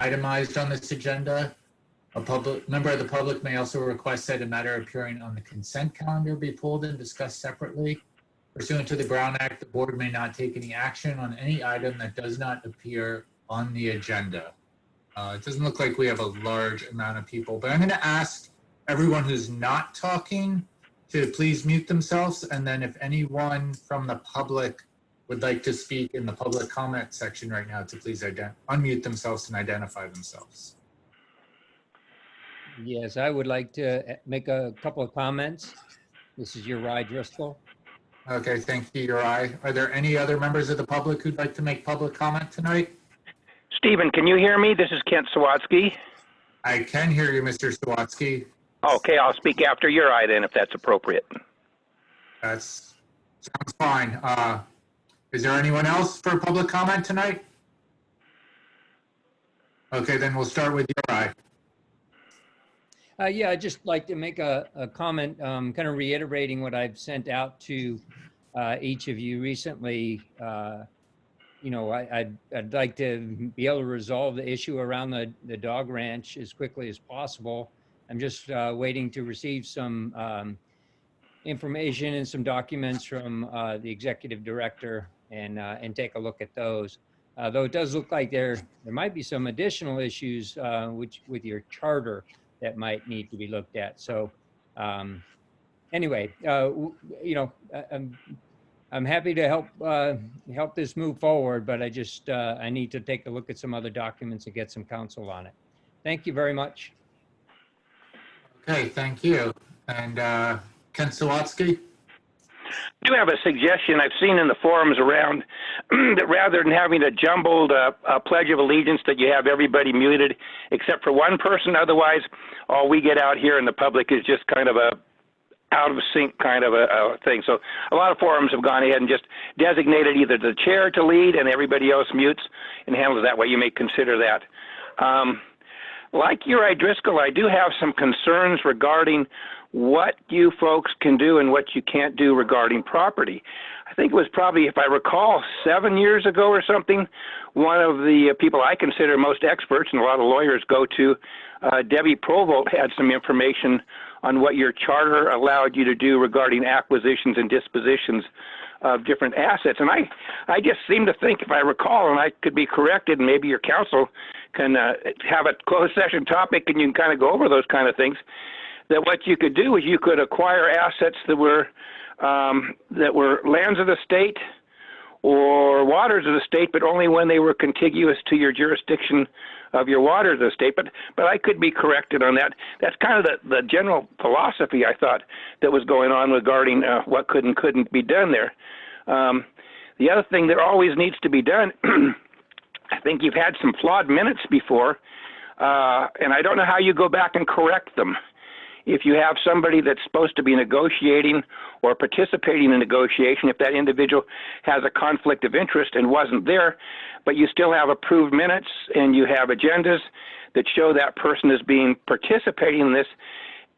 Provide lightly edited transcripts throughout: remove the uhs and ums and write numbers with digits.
itemized on this agenda. A member of the public may also request that a matter appearing on the consent calendar be pulled and discussed separately. Pursuant to the Brown Act, the board may not take any action on any item that does not appear on the agenda. It doesn't look like we have a large amount of people, but I'm going to ask everyone who's not talking to please mute themselves. And then if anyone from the public would like to speak in the public comment section right now, to please unmute themselves and identify themselves. Yes, I would like to make a couple of comments. This is Uri Driscoll. Okay, thank you, Uri. Are there any other members of the public who'd like to make public comment tonight? Stephen, can you hear me? This is Kent Sawatsky. I can hear you, Mr. Sawatsky. Okay, I'll speak after Uri then, if that's appropriate. That sounds fine. Is there anyone else for public comment tonight? Okay, then we'll start with Uri. Yeah, I'd just like to make a comment, kind of reiterating what I've sent out to each of you recently. You know, I'd like to be able to resolve the issue around the dog ranch as quickly as possible. I'm just waiting to receive some information and some documents from the executive director and take a look at those. Though it does look like there might be some additional issues with your charter that might need to be looked at. So anyway, you know, I'm happy to help this move forward, but I need to take a look at some other documents and get some counsel on it. Thank you very much. Okay, thank you. And Ken Sawatsky? I do have a suggestion I've seen in the forums around that rather than having a jumbled Pledge of Allegiance, that you have everybody muted except for one person. Otherwise, all we get out here in the public is just kind of a out of sync kind of a thing. So a lot of forums have gone ahead and just designated either the chair to lead and everybody else mutes and handles that way. You may consider that. Like Uri Driscoll, I do have some concerns regarding what you folks can do and what you can't do regarding property. I think it was probably, if I recall, 7 years ago or something, one of the people I consider most experts, and a lot of lawyers go to, Debbie Provolt, had some information on what your charter allowed you to do regarding acquisitions and dispositions of different assets. And I just seem to think, if I recall, and I could be corrected, and maybe your counsel can have a closed session topic and you can kind of go over those kind of things, that what you could do is you could acquire assets that were lands of the state or waters of the state, but only when they were contiguous to your jurisdiction of your waters of the state. But I could be corrected on that. That's kind of the general philosophy, I thought, that was going on regarding what could and couldn't be done there. The other thing that always needs to be done, I think you've had some flawed minutes before, and I don't know how you go back and correct them. If you have somebody that's supposed to be negotiating or participating in negotiation, if that individual has a conflict of interest and wasn't there, but you still have approved minutes and you have agendas that show that person is participating in this,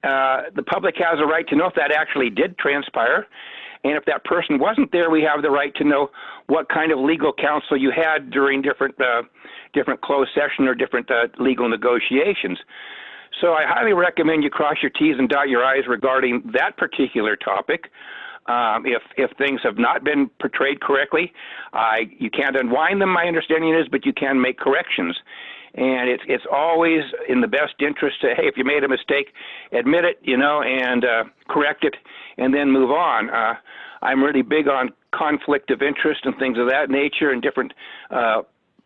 the public has a right to know if that actually did transpire. And if that person wasn't there, we have the right to know what kind of legal counsel you had during different closed session or different legal negotiations. So I highly recommend you cross your T's and dot your I's regarding that particular topic. If things have not been portrayed correctly, you can't unwind them, my understanding is, but you can make corrections. And it's always in the best interest to, hey, if you made a mistake, admit it, you know, and correct it, and then move on. I'm really big on conflict of interest and things of that nature, and different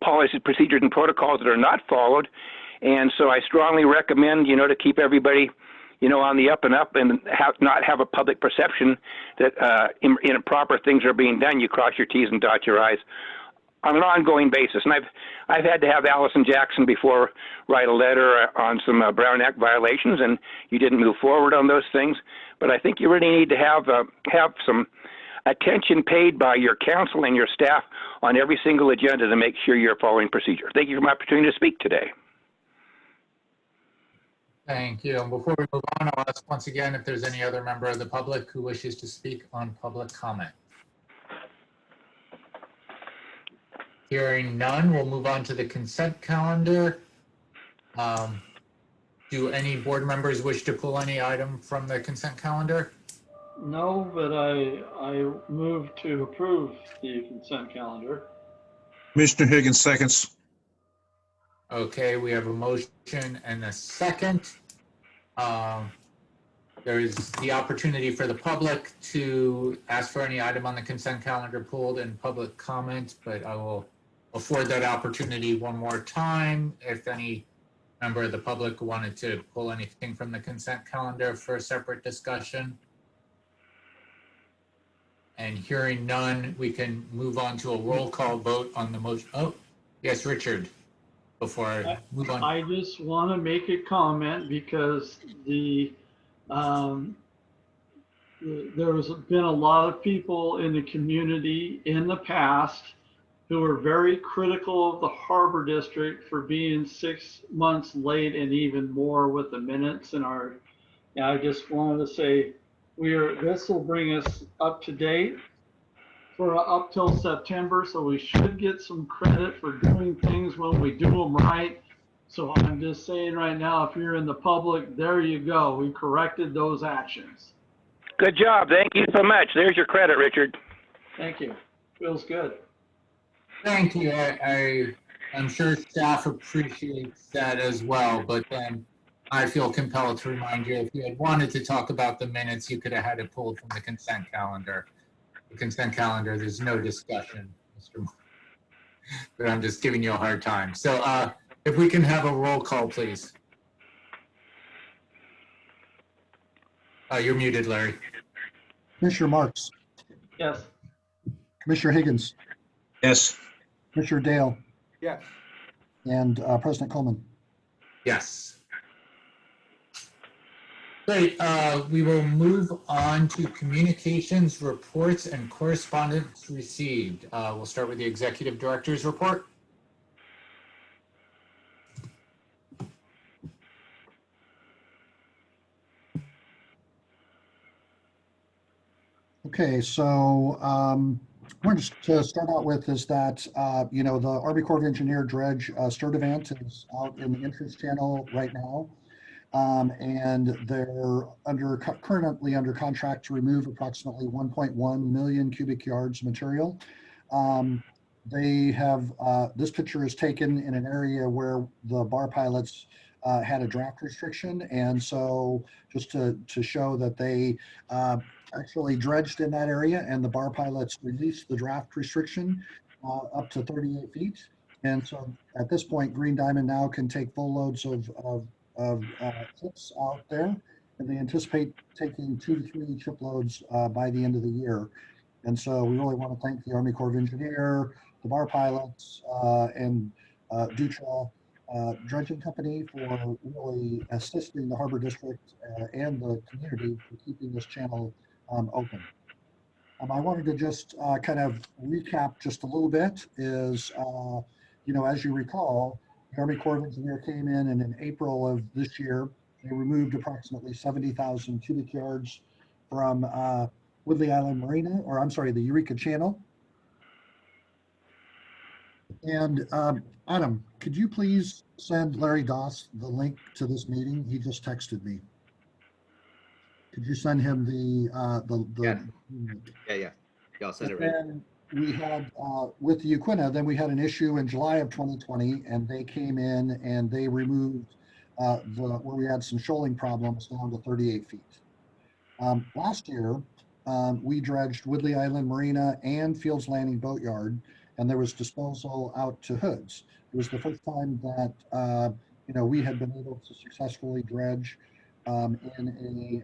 policies, procedures, and protocols that are not followed. And so I strongly recommend, you know, to keep everybody, you know, on the up and up, and not have a public perception that improper things are being done. You cross your T's and dot your I's on an ongoing basis. And I've had to have Allison Jackson before write a letter on some Brown Act violations, and you didn't move forward on those things. But I think you really need to have some attention paid by your counsel and your staff on every single agenda to make sure you're following procedure. Thank you for my opportunity to speak today. Thank you. And before we move on, I'll ask once again if there's any other member of the public who wishes to speak on public comment. Hearing none, we'll move on to the consent calendar. Do any board members wish to pull any item from the consent calendar? No, but I move to approve the consent calendar. Commissioner Higgins seconds. Okay, we have a motion and a second. There is the opportunity for the public to ask for any item on the consent calendar pulled in public comment, but I will afford that opportunity one more time. If any member of the public wanted to pull anything from the consent calendar for a separate discussion. And hearing none, we can move on to a roll call vote on the motion. Oh, yes, Richard, before I move on. I just want to make a comment because there's been a lot of people in the community in the past who are very critical of the Harbor District for being 6 months late and even more with the minutes and I just wanted to say this will bring us up to date for up till September, so we should get some credit for doing things when we do them right. So I'm just saying right now, if you're in the public, there you go. We corrected those actions. Good job. Thank you so much. There's your credit, Richard. Thank you. Feels good. Thank you. I'm sure staff appreciates that as well, but then I feel compelled to remind you, if you had wanted to talk about the minutes, you could have had it pulled from the consent calendar. The consent calendar, there's no discussion, Mr. Moore. But I'm just giving you a hard time. So if we can have a roll call, please. You're muted, Larry. Commissioner Marks, Yes. Commissioner Higgins, Yes. Commissioner Dale, Yes. and President Coleman. Yes. Great. We will move on to communications, reports, and correspondence received. We'll start with the executive director's report. Okay, so we're just to start out with is that, the Army Corps of Engineer dredge start event is out in the entrance channel right now. And they're currently under contract to remove approximately 1.1 million cubic yards of material. They have, this picture is taken in an area where the bar pilots had a draft restriction. And so just to show that they actually dredged in that area and the bar pilots released the draft restriction up to 38 feet. And so at this point, Green Diamond now can take full loads of ships out there, and they anticipate taking 2 to 3 shiploads by the end of the year. And so we really want to thank the Army Corps of Engineer, the bar pilots, and Dutra Dredging Company for really assisting the Harbor District and the community for keeping this channel open. I wanted to just kind of recap just a little bit is, as you recall, the Army Corps of Engineer came in and in April of this year, they removed approximately 70,000 cubic yards from Woodley Island Marina, or I'm sorry, the Eureka Channel. And Adam, could you please send Larry Doss the link to this meeting? He just texted me. Could you send him the Yeah, I'll send it right. then we had with the Uquina, then we had an issue in July of 2020, and they came in and they removed where we had some shoaling problems down to 38 feet. Last year, we dredged Woodley Island Marina and Fields Landing Boatyard, and there was disposal out to hoods. It was the first time that we had been able to successfully dredge in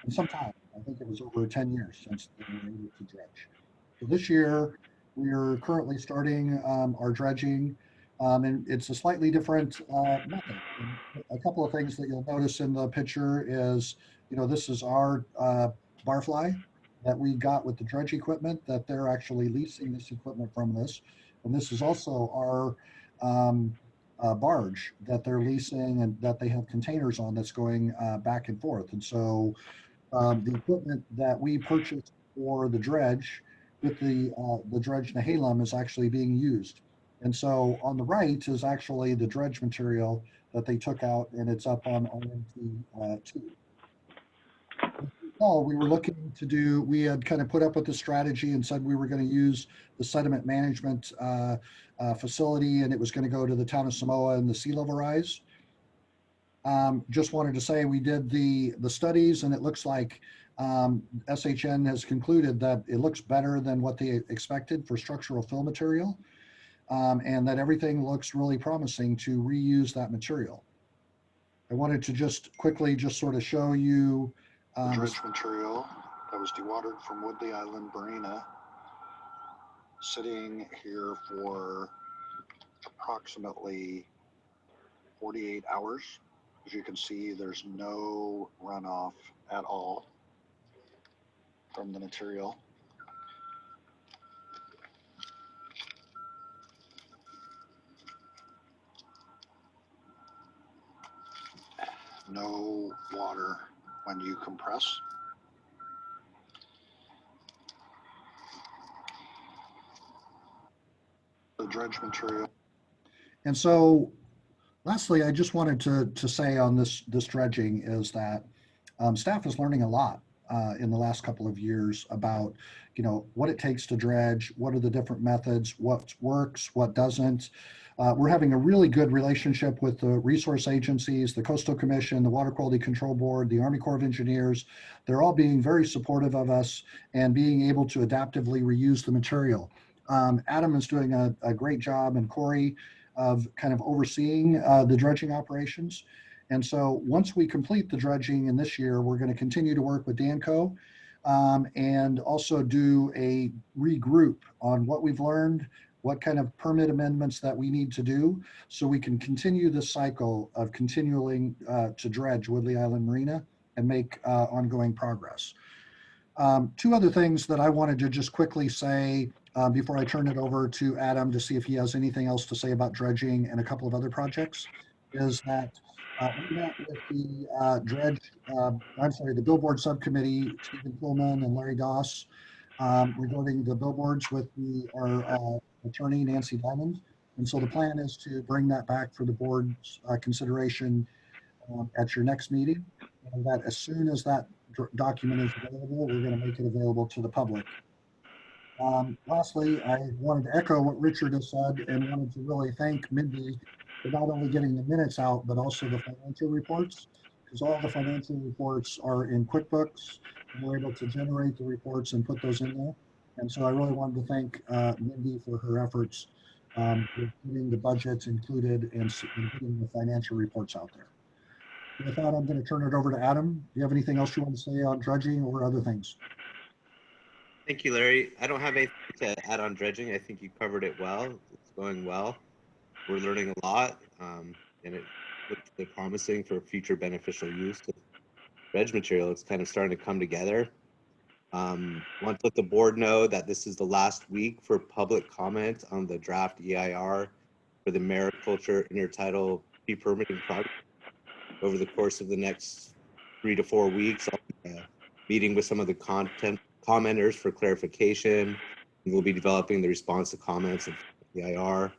some time. I think it was over 10 years since they were able to dredge. So this year, we are currently starting our dredging, and it's a slightly different method. And a couple of things that you'll notice in the picture is, this is our barfly that we got with the dredge equipment, that they're actually leasing this equipment from us. And this is also our barge that they're leasing and that they have containers on that's going back and forth. And so the equipment that we purchased for the dredge with the dredge Nehalem is actually being used. And so on the right is actually the dredge material that they took out, and it's up on RMT2. We were looking to do, we had kind of put up with the strategy and said we were going to use the sediment management facility, and it was going to go to the town of Samoa and the sea level rise. Just wanted to say we did the studies, and it looks like SHN has concluded that it looks better than what they expected for structural fill material, and that everything looks really promising to reuse that material. I wanted to just quickly just sort of show you the dredge material that was dewatered from Woodley Island Marina, sitting here for approximately 48 hours. As you can see, there's no runoff at all from the material. No water when you compress. The dredge material. And so lastly, I just wanted to say on this dredging is that staff is learning a lot in the last couple of years about, you know, what it takes to dredge, what are the different methods, what works, what doesn't. We're having a really good relationship with the resource agencies, the Coastal Commission, the Water Quality Control Board, the Army Corps of Engineers. They're all being very supportive of us and being able to adaptively reuse the material. Adam is doing a great job, and Corey, of kind of overseeing the dredging operations. And so once we complete the dredging in this year, we're going to continue to work with Danco and also do a regroup on what we've learned, what kind of permit amendments that we need to do, so we can continue this cycle of continuing to dredge Woodley Island Marina and make ongoing progress. Two other things that I wanted to just quickly say before I turn it over to Adam to see if he has anything else to say about dredging and a couple of other projects is that we met with the the billboard subcommittee, Stephen Pullman and Larry Goss, regarding the billboards with our attorney, Nancy Diamond. And so the plan is to bring that back for the board's consideration at your next meeting. And that as soon as that document is available, we're going to make it available to the public. Lastly, I wanted to echo what Richard has said and wanted to really thank Mindy for not only getting the minutes out, but also the financial reports, because all the financial reports are in QuickBooks, and we're able to generate the reports and put those in there. And so I really wanted to thank Mindy for her efforts with getting the budgets included and getting the financial reports out there. With that, I'm going to turn it over to Adam. Do you have anything else you want to say on dredging or other things? Thank you, Larry. I don't have anything to add on dredging. I think you covered it well. It's going well. We're learning a lot, and it looks really promising for future beneficial use of dredge material. It's kind of starting to come together. Want to let the board know that this is the last week for public comment on the draft EIR for the mariculture intertidal pre-permitting project. Over the course of the next 3 to 4 weeks, I'll be meeting with some of the commenters for clarification. We'll be developing the response to comments of the EIR.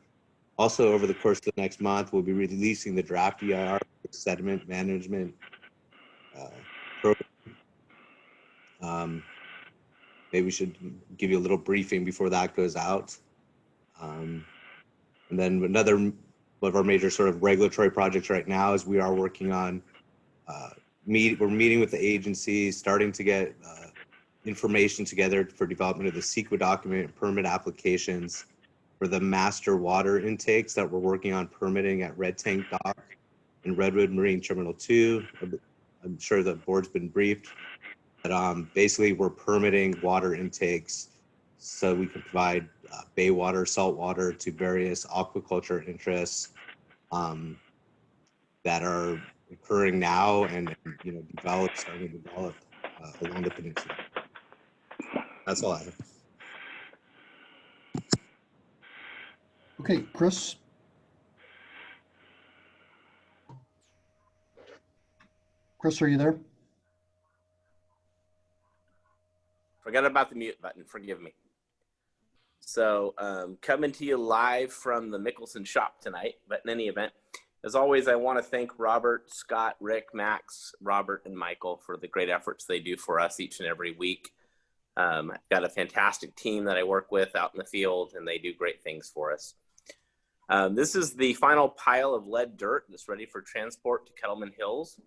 Also, over the course of the next month, we'll be releasing the draft EIR for sediment management program. Maybe we should give you a little briefing before that goes out. And then another one of our major sort of regulatory projects right now is we are working on, we're meeting with the agencies, starting to get information together for development of the CEQA document and permit applications for the master water intakes that we're working on permitting at Red Tank Dock and Redwood Marine Terminal 2. I'm sure the board's been briefed, but basically we're permitting water intakes so we can provide bay water, salt water to various aquaculture interests that are occurring now and starting to develop along the peninsula. That's all I have. Okay, Chris. Chris, are you there? Forget about the mute button. Forgive me. So coming to you live from the Mickelson shop tonight. But in any event, as always, I want to thank Robert, Scott, Rick, Max, Robert, and Michael for the great efforts they do for us each and every week. I've got a fantastic team that I work with out in the field, and they do great things for us. This is the final pile of lead dirt that's ready for transport to Kettleman Hills.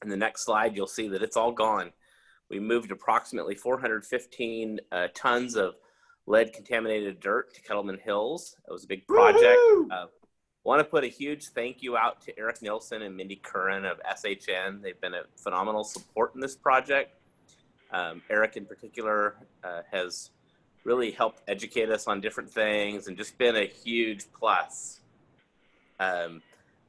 In the next slide, you'll see that it's all gone. We moved approximately 415 tons of lead contaminated dirt to Kettleman Hills. It was a big project. Want to put a huge thank you out to Eric Nilsson and Mindy Curran of SHN. They've been a phenomenal support in this project. Eric in particular has really helped educate us on different things and just been a huge plus.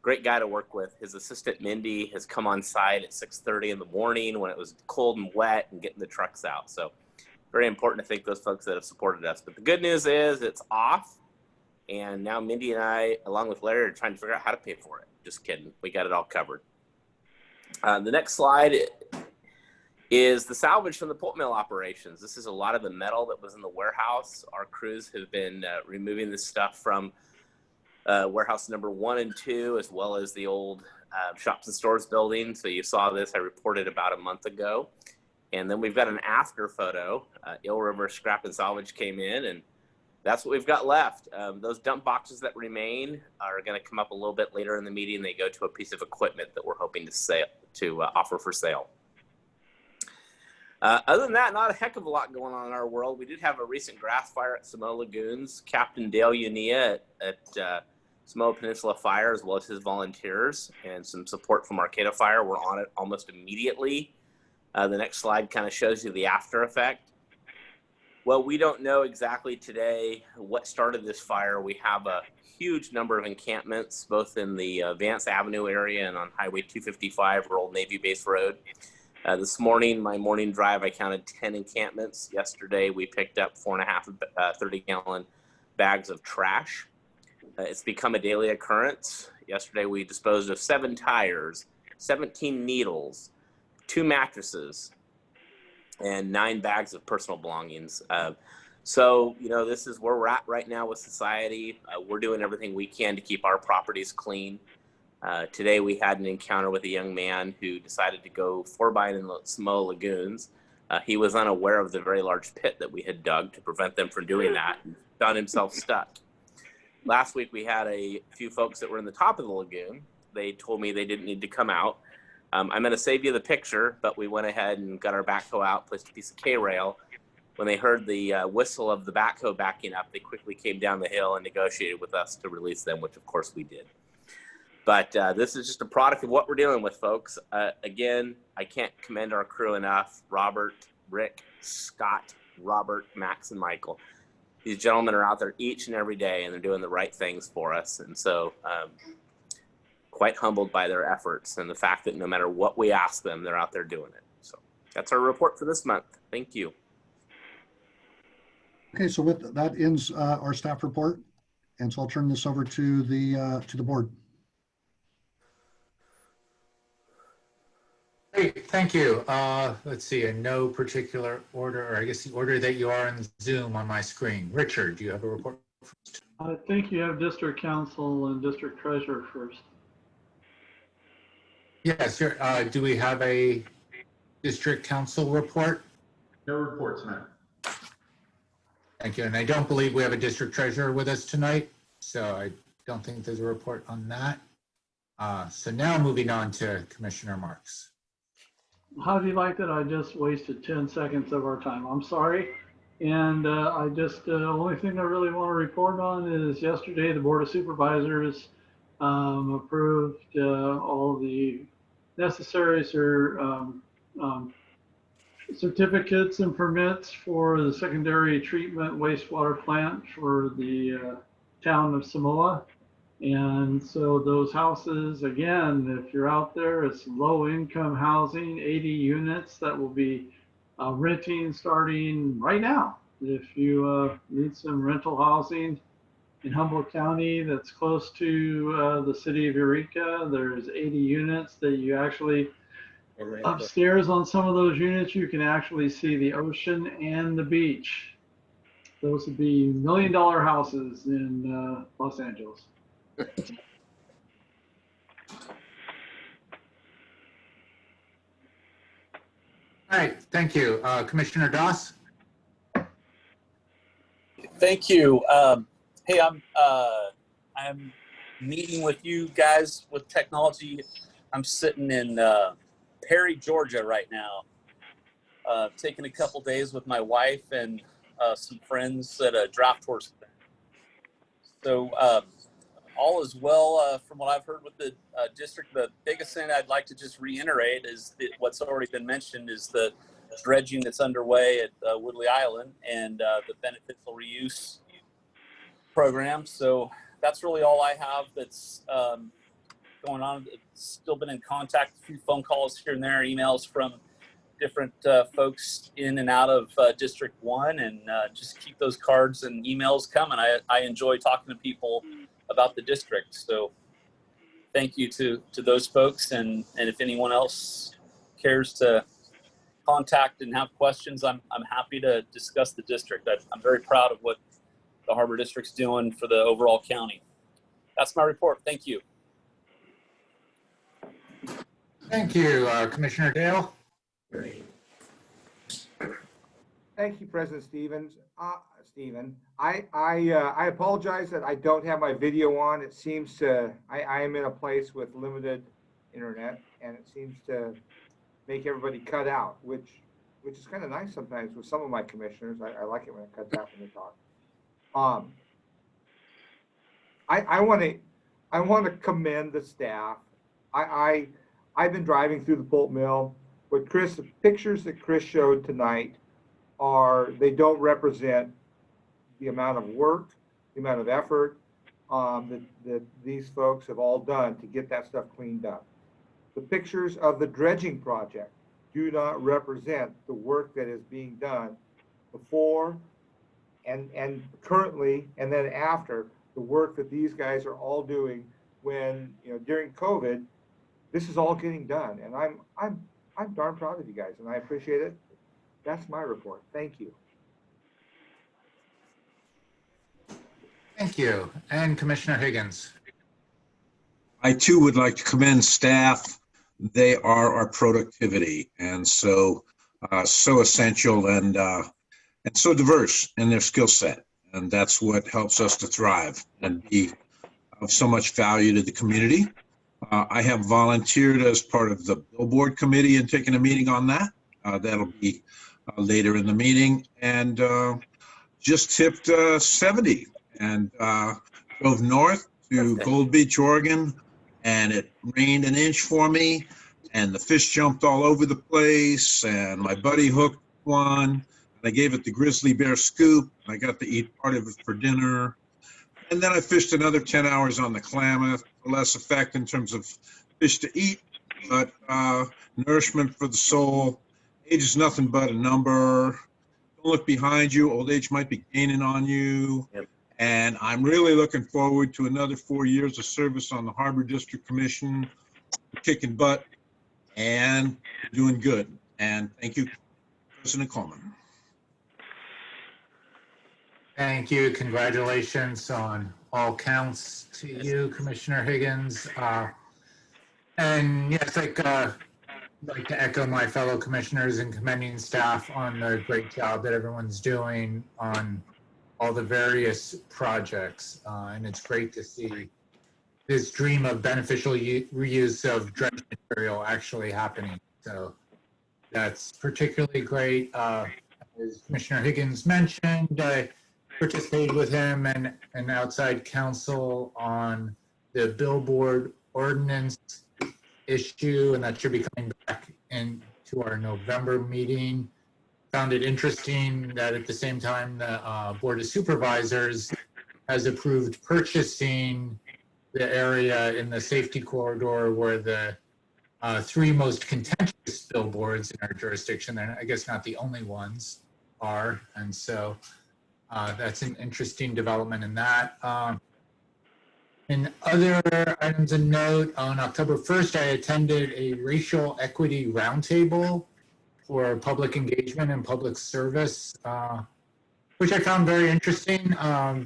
Great guy to work with. His assistant Mindy has come on site at 6:30 in the morning when it was cold and wet and getting the trucks out. So very important to thank those folks that have supported us. But the good news is it's off. And now Mindy and I, along with Larry, are trying to figure out how to pay for it. Just kidding. We got it all covered. The next slide is the salvage from the pulp mill operations. This is a lot of the metal that was in the warehouse. Our crews have been removing this stuff from warehouse number 1 and 2, as well as the old shops and stores building. So you saw this, I reported about a month ago. And then we've got an after photo. Eel River Scrap and Salvage came in, and that's what we've got left. Those dump boxes that remain are going to come up a little bit later in the meeting. They go to a piece of equipment that we're hoping to offer for sale. Other than that, not a heck of a lot going on in our world. We did have a recent grass fire at Samoa Lagoons. Captain Dale Unia at Samoa Peninsula Fire, as well as his volunteers, and some support from Arcata Fire, were on it almost immediately. The next slide kind of shows you the after effect. Well, we don't know exactly today what started this fire. We have a huge number of encampments, both in the Vance Avenue area and on Highway 255 or Old Navy Base Road. This morning, my morning drive, I counted 10 encampments. Yesterday, we picked up 4.5 30-gallon bags of trash. It's become a daily occurrence. Yesterday, we disposed of 7 tires, 17 needles, 2 mattresses, and 9 bags of personal belongings. So, you know, this is where we're at right now with society. We're doing everything we can to keep our properties clean. Today, we had an encounter with a young man who decided to go 4-bine in the Samoa Lagoons. He was unaware of the very large pit that we had dug to prevent them from doing that and found himself stuck. Last week, we had a few folks that were in the top of the lagoon. They told me they didn't need to come out. I'm going to save you the picture, but we went ahead and got our backhoe out, placed a piece of K-rail. When they heard the whistle of the backhoe backing up, they quickly came down the hill and negotiated with us to release them, which of course we did. But this is just a product of what we're dealing with, folks. Again, I can't commend our crew enough. Robert, Rick, Scott, Robert, Max, and Michael. These gentlemen are out there each and every day, and they're doing the right things for us. And so quite humbled by their efforts and the fact that no matter what we ask them, they're out there doing it. So that's our report for this month. Thank you. Okay, so with that ends our staff report. And so I'll turn this over to the board. Great, thank you. Let's see, in no particular order, or I guess the order that you are in Zoom on my screen. Richard, do you have a report first? I think you have district council and district treasurer first. Yes, sure. Do we have a district council report? No reports, Matt. Thank you. And I don't believe we have a district treasurer with us tonight, so I don't think there's a report on that. So now moving on to Commissioner Marks. How do you like that? I just wasted 10 seconds of our time. I'm sorry. And I just, the only thing I really want to report on is yesterday the Board of Supervisors approved all the necessary certificates and permits for the secondary treatment wastewater plant for the town of Samoa. And so those houses, again, if you're out there, it's low income housing, 80 units that will be renting starting right now. If you need some rental housing in Humboldt County that's close to the city of Eureka, there's 80 units that you actually, upstairs on some of those units, you can actually see the ocean and the beach. Those would be $1 million houses in Los Angeles. All right, thank you. Commissioner Doss? Thank you. Hey, I'm meeting with you guys with technology. I'm sitting in Perry, Georgia right now, taking a couple days with my wife and some friends at a draft horse event. So all is well from what I've heard with the district. The biggest thing I'd like to just reiterate is that what's already been mentioned is the dredging that's underway at Woodley Island and the beneficial reuse program. So that's really all I have that's going on. Still been in contact, a few phone calls here and there, emails from different folks in and out of District 1, and just keep those cards and emails coming. I enjoy talking to people about the district. So thank you to those folks. And if anyone else cares to contact and have questions, I'm happy to discuss the district. I'm very proud of what the Harbor District's doing for the overall county. That's my report. Thank you. Thank you, Commissioner Dale. Thank you, President Stevens. Stephen, I apologize that I don't have my video on. It seems to, I am in a place with limited internet, and it seems to make everybody cut out, which is kind of nice sometimes with some of my commissioners. I like it when it cuts out when they talk. I want to commend the staff. I've been driving through the pulp mill. The pictures that Chris showed tonight they don't represent the amount of work, the amount of effort that these folks have all done to get that stuff cleaned up. The pictures of the dredging project do not represent the work that is being done before and currently, and then after the work that these guys are all doing when, during COVID, this is all getting done. And I'm darn proud of you guys, and I appreciate it. That's my report. Thank you. Thank you. And Commissioner Higgins. I too would like to commend staff. They are our productivity, and so essential and so diverse in their skill set. And that's what helps us to thrive and be of so much value to the community. I have volunteered as part of the billboard committee and taken a meeting on that. That'll be later in the meeting, and just tipped 70 and drove north to Gold Beach, Oregon, and it rained an inch for me, and the fish jumped all over the place, and my buddy hooked one, and I gave it the grizzly bear scoop. I got to eat part of it for dinner, and then I fished another 10 hours on the Klamath, less effect in terms of fish to eat, but nourishment for the soul. Age is nothing but a number. Don't look behind you. Old age might be gaining on you. Yep. And I'm really looking forward to another 4 years of service on the Harbor District Commission, kicking butt and doing good. And thank you, President Coleman. Thank you. Congratulations on all counts to you, Commissioner Higgins. And yes, I'd like to echo my fellow commissioners in commending staff on the great job that everyone's doing on all the various projects. And it's great to see this dream of beneficial reuse of dredge material actually happening. So that's particularly great. As Commissioner Higgins mentioned, I participated with him and outside counsel on the billboard ordinance issue, and that should be coming back into our November meeting. Found it interesting that at the same time the Board of Supervisors has approved purchasing the area in the safety corridor where the three most contentious billboards in our jurisdiction, and I guess not the only ones, are. And so that's an interesting development in that. And other items of note, on October 1st, I attended a racial equity roundtable for public engagement and public service. For which I found very interesting.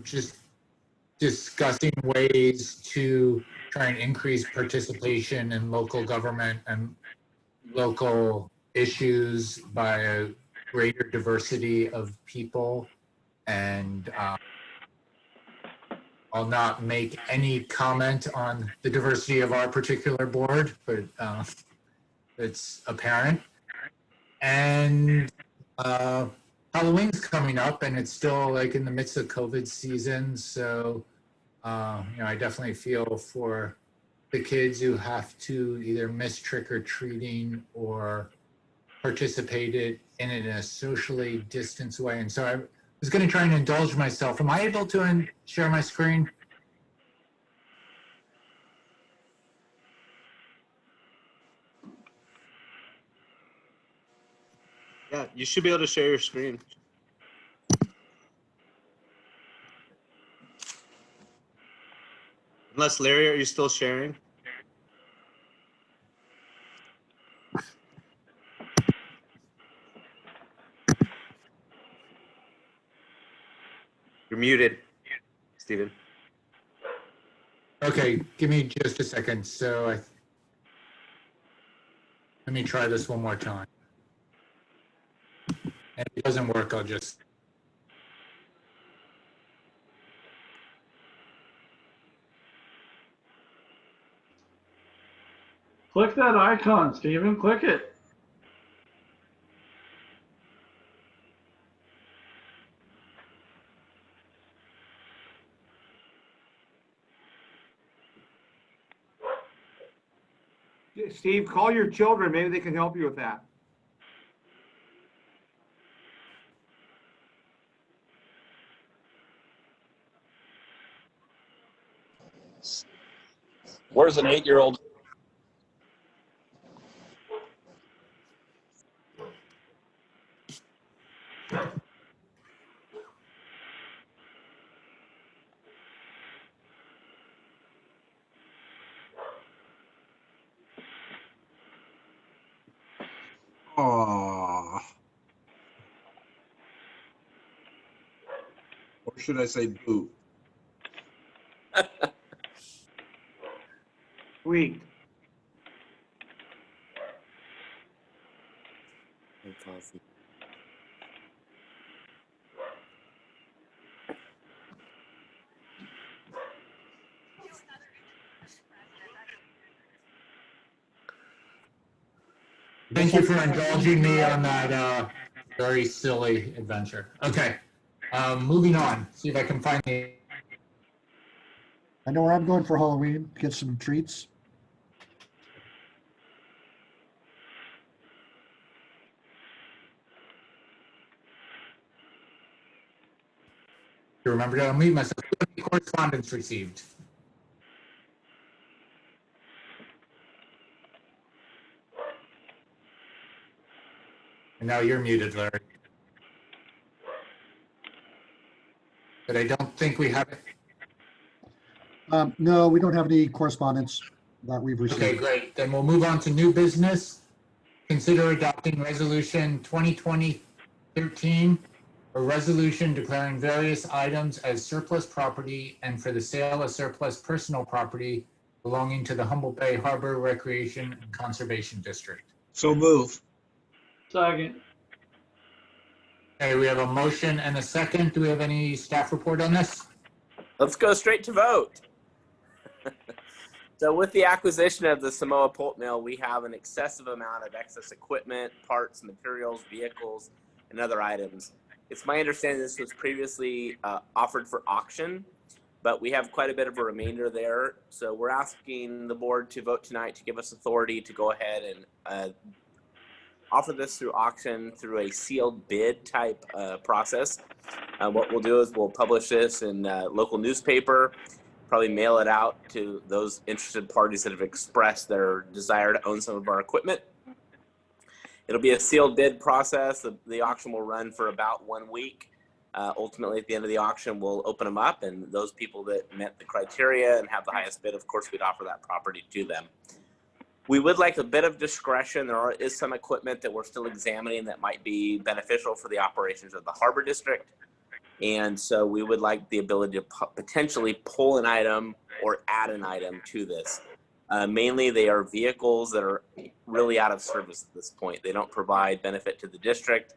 Just discussing ways to try and increase participation in local government and local issues by a greater diversity of people. And I'll not make any comment on the diversity of our particular board, but it's apparent. And Halloween's coming up, and it's still like in the midst of COVID season. So, I definitely feel for the kids who have to either miss trick or treating or participated in it in a socially distanced way. And so I was going to try and indulge myself. Am I able to share my screen? Yeah, you should be able to share your screen. Unless, Larry, are you still sharing? You're muted, Stephen. Okay, give me just a second. So let me try this one more time. And if it doesn't work, I'll just. Click that icon, Stephen. Click it. Steve, call your children. Maybe they can help you with that. Where's an 8-year-old? Aww. Or should I say boo? Sweet. Thank you for indulging me on that very silly adventure. Okay, moving on. See if I can find the. I know where I'm going for Halloween. Get some treats. You remember to unmute myself. Correspondence received. And now you're muted, Larry. But I don't think we have it. No, we don't have any correspondence that we've received. Okay, great. Then we'll move on to new business. Consider adopting resolution 2020-13, a resolution declaring various items as surplus property and for the sale of surplus personal property belonging to the Humboldt Bay Harbor Recreation and Conservation District. So move. Second. Okay, we have a motion and a second. Do we have any staff report on this? Let's go straight to vote. So with the acquisition of the Samoa pulp mill, we have an excessive amount of excess equipment, parts, materials, vehicles, and other items. It's my understanding this was previously offered for auction, but we have quite a bit of a remainder there. So we're asking the board to vote tonight to give us authority to go ahead and offer this through auction through a sealed bid type process. What we'll do is we'll publish this in local newspaper, probably mail it out to those interested parties that have expressed their desire to own some of our equipment. It'll be a sealed bid process. The auction will run for about 1 week. Ultimately, at the end of the auction, we'll open them up, and those people that met the criteria and have the highest bid, of course, we'd offer that property to them. We would like a bit of discretion. There is some equipment that we're still examining that might be beneficial for the operations of the Harbor District. And so we would like the ability to potentially pull an item or add an item to this. Mainly they are vehicles that are really out of service at this point. They don't provide benefit to the district,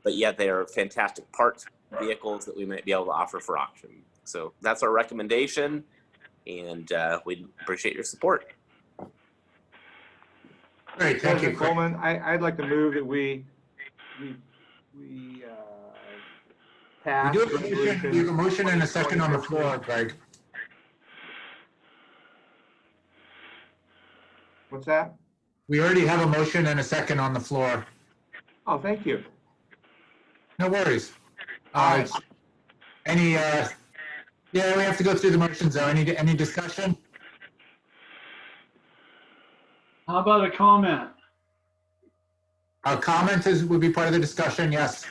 but yet they are fantastic parts vehicles that we might be able to offer for auction. So that's our recommendation, and we appreciate your support. Great, thank you. President Coleman, I'd like to move that we pass We have a motion and a second on the floor, Greg. What's that? We already have a motion and a second on the floor. Oh, thank you. No worries. All right. Yeah, we have to go through the motions though. Any discussion? How about a comment? A comment would be part of the discussion, yes.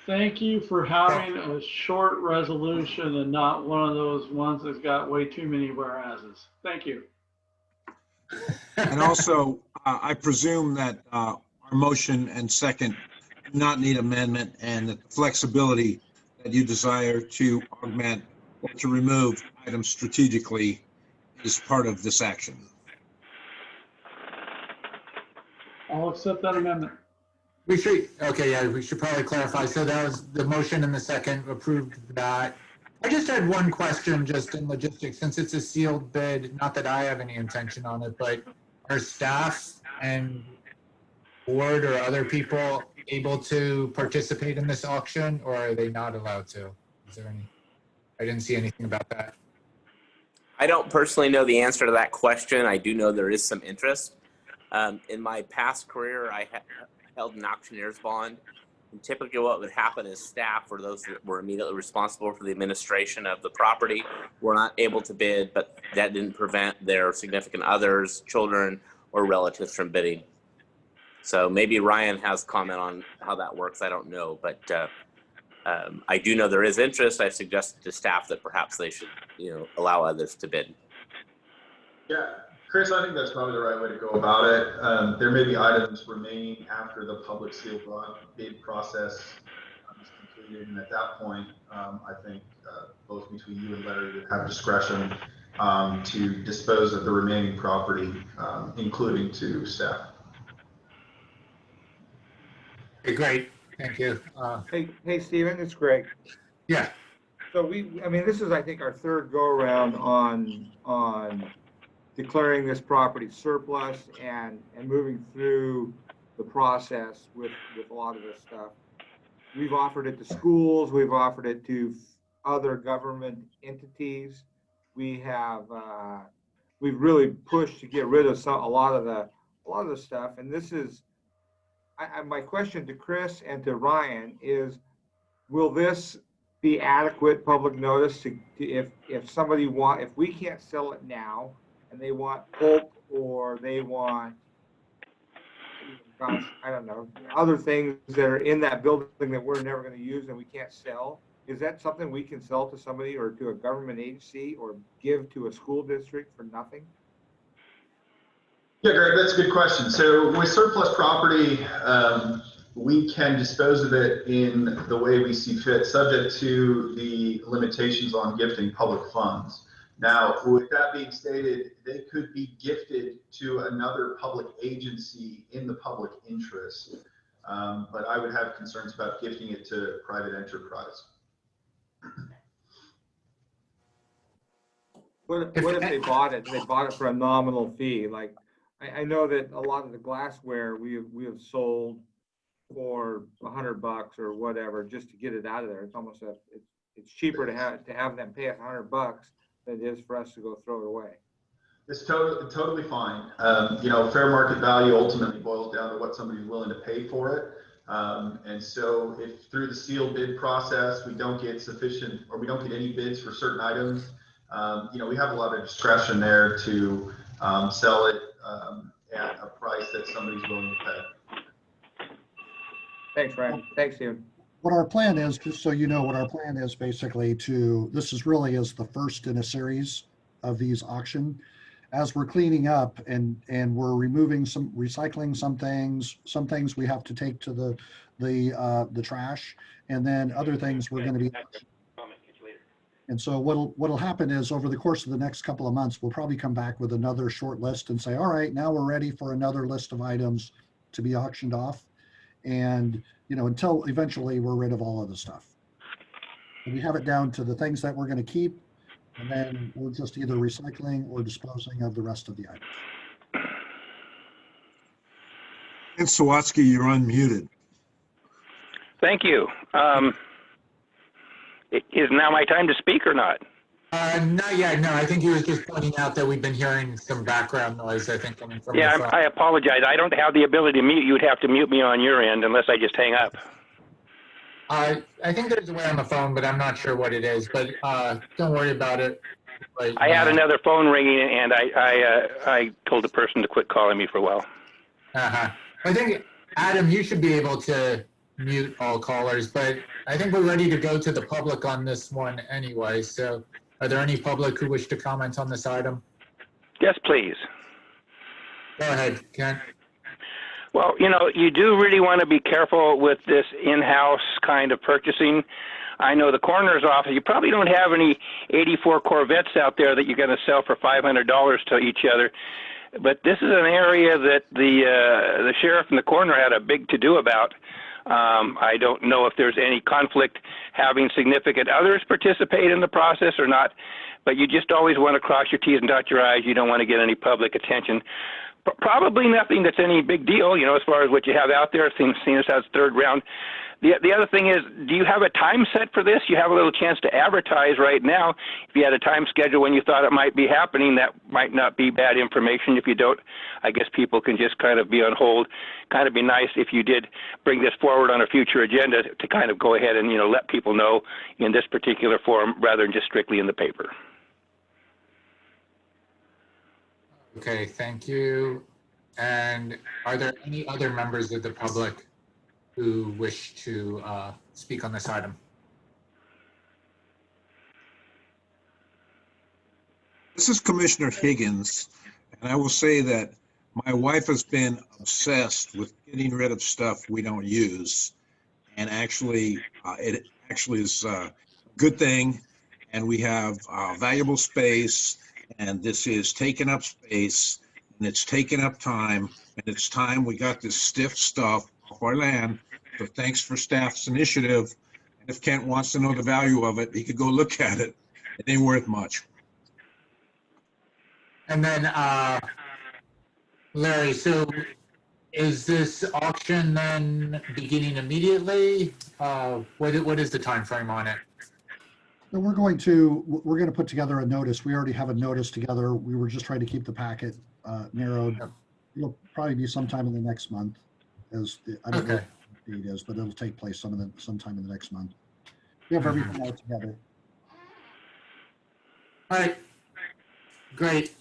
Thank you for having a short resolution and not one of those ones that's got way too many whereases. Thank you. And also, I presume that our motion and second do not need amendment, and that the flexibility that you desire to augment or to remove items strategically is part of this action. I'll accept that amendment. We should probably clarify. So that was the motion and the second approved that. I just had one question just in logistics, since it's a sealed bid, not that I have any intention on it, but are staff and board or other people able to participate in this auction, or are they not allowed to? Is there any, I didn't see anything about that. I don't personally know the answer to that question. I do know there is some interest. In my past career, I held an auctioneer's bond. And typically what would happen is staff, or those that were immediately responsible for the administration of the property, were not able to bid, but that didn't prevent their significant others, children, or relatives from bidding. So maybe Ryan has comment on how that works. I don't know, but I do know there is interest. I suggested to staff that perhaps they should, allow others to bid. Yeah, Chris, I think that's probably the right way to go about it. There may be items remaining after the public sealed bid process is completed, and at that point, I think both between you and Larry would have discretion to dispose of the remaining property, including to staff. Okay, great. Thank you. Hey, Stephen, it's Greg. Yeah. So this is, I think, our third go around on declaring this property surplus and moving through the process with a lot of this stuff. We've offered it to schools. We've offered it to other government entities. We've really pushed to get rid of a lot of the stuff. And this is, my question to Chris and to Ryan is, will this be adequate public notice to if we can't sell it now and they want pulp, or they want, gosh, I don't know, other things that are in that building that we're never going to use and we can't sell, is that something we can sell to somebody or to a government agency or give to a school district for nothing? Yeah, Greg, that's a good question. So with surplus property, we can dispose of it in the way we see fit, subject to the limitations on gifting public funds. Now, with that being stated, they could be gifted to another public agency in the public interest, but I would have concerns about gifting it to private enterprise. What if they bought it? They bought it for a nominal fee. Like, I know that a lot of the glassware we have sold for $100 or whatever just to get it out of there. It's almost it's cheaper to have them pay us $100 than it is for us to go throw it away. It's totally fine. Fair market value ultimately boils down to what somebody's willing to pay for it. And so if through the sealed bid process we don't get sufficient, or we don't get any bids for certain items, we have a lot of discretion there to sell it at a price that somebody's willing to pay. Thanks, Ryan. Thanks, Stephen. What our plan is, just so you know, what our plan is basically this is really the first in a series of these auction. as we're cleaning up and we're removing recycling some things we have to take to the trash, and then other things we're going to be. And so what'll happen is over the course of the next couple of months, we'll probably come back with another short list and say, all right, now we're ready for another list of items to be auctioned off. And, until eventually we're rid of all of the stuff. And we have it down to the things that we're going to keep, and then we're just either recycling or disposing of the rest of the items. And Sawatsky, you're unmuted. Thank you. Is now my time to speak or not? Not yet. No, I think he was just pointing out that we've been hearing some background noise, I think, coming from Yeah, the phone. I apologize. I don't have the ability to mute. You would have to mute me on your end unless I just hang up. I think there's a way on the phone, but I'm not sure what it is. But don't worry about it. Right I had now. another phone ringing, and I told the person to quit calling me for a while. I think, Adam, you should be able to mute all callers, but I think we're ready to go to the public on this one anyway. So are there any public who wish to comment on this item? Yes, please. Go ahead, Ken. Well, you do really want to be careful with this in-house kind of purchasing. I know the coroner's office, you probably don't have any 84 Corvettes out there that you're going to sell for $500 to each other. But this is an area that the sheriff and the coroner had a big to-do about. I don't know if there's any conflict having significant others participate in the process or not, but you just always want to cross your T's and dot your I's. You don't want to get any public attention. Probably nothing that's any big deal, as far as what you have out there, seeing as how it's third round. The other thing is, do you have a time set for this? You have a little chance to advertise right now. If you had a time schedule when you thought it might be happening, that might not be bad information. If you don't, I guess people can just kind of be on hold. Kind of be nice if you did bring this forward on a future agenda to kind of go ahead and, let people know in this particular forum rather than just strictly in the paper. Okay, thank you. And are there any other members of the public who wish to speak on this item? This is Commissioner Higgins, and I will say that my wife has been obsessed with getting rid of stuff we don't use, and actually, it actually is a good thing, and we have valuable space, and this is taking up space, and it's taking up time, and it's time we got this stiff stuff off our land. So thanks for staff's initiative. And if Kent wants to know the value of it, he could go look at it. It ain't worth much. And then, Larry, so is this auction then beginning immediately? What is the time frame on it? So we're going to put together a notice. We already have a notice together. We were just trying to keep the packet narrowed. It'll probably be sometime in the next month. I don't know what the date is, but it'll take place sometime in the next month. We have everything all together. All right, great.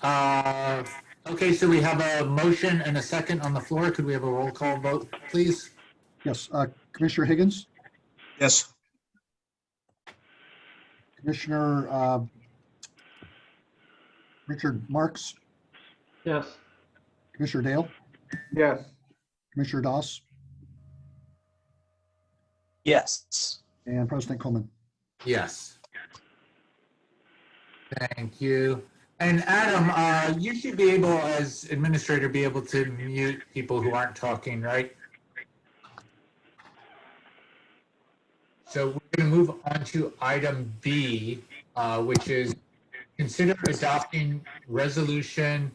Okay, so we have a motion and a second on the floor. Could we have a roll call vote, please? Yes, Commissioner Higgins? Yes. Commissioner Richard Marks? Yes. Commissioner Dale? Yes. Commissioner Doss? Yes. And President Coleman? Yes. Thank you. And Adam, you should be able, as administrator, be able to mute people who aren't talking, right? So we're going to move on to item B, which is consider adopting resolution.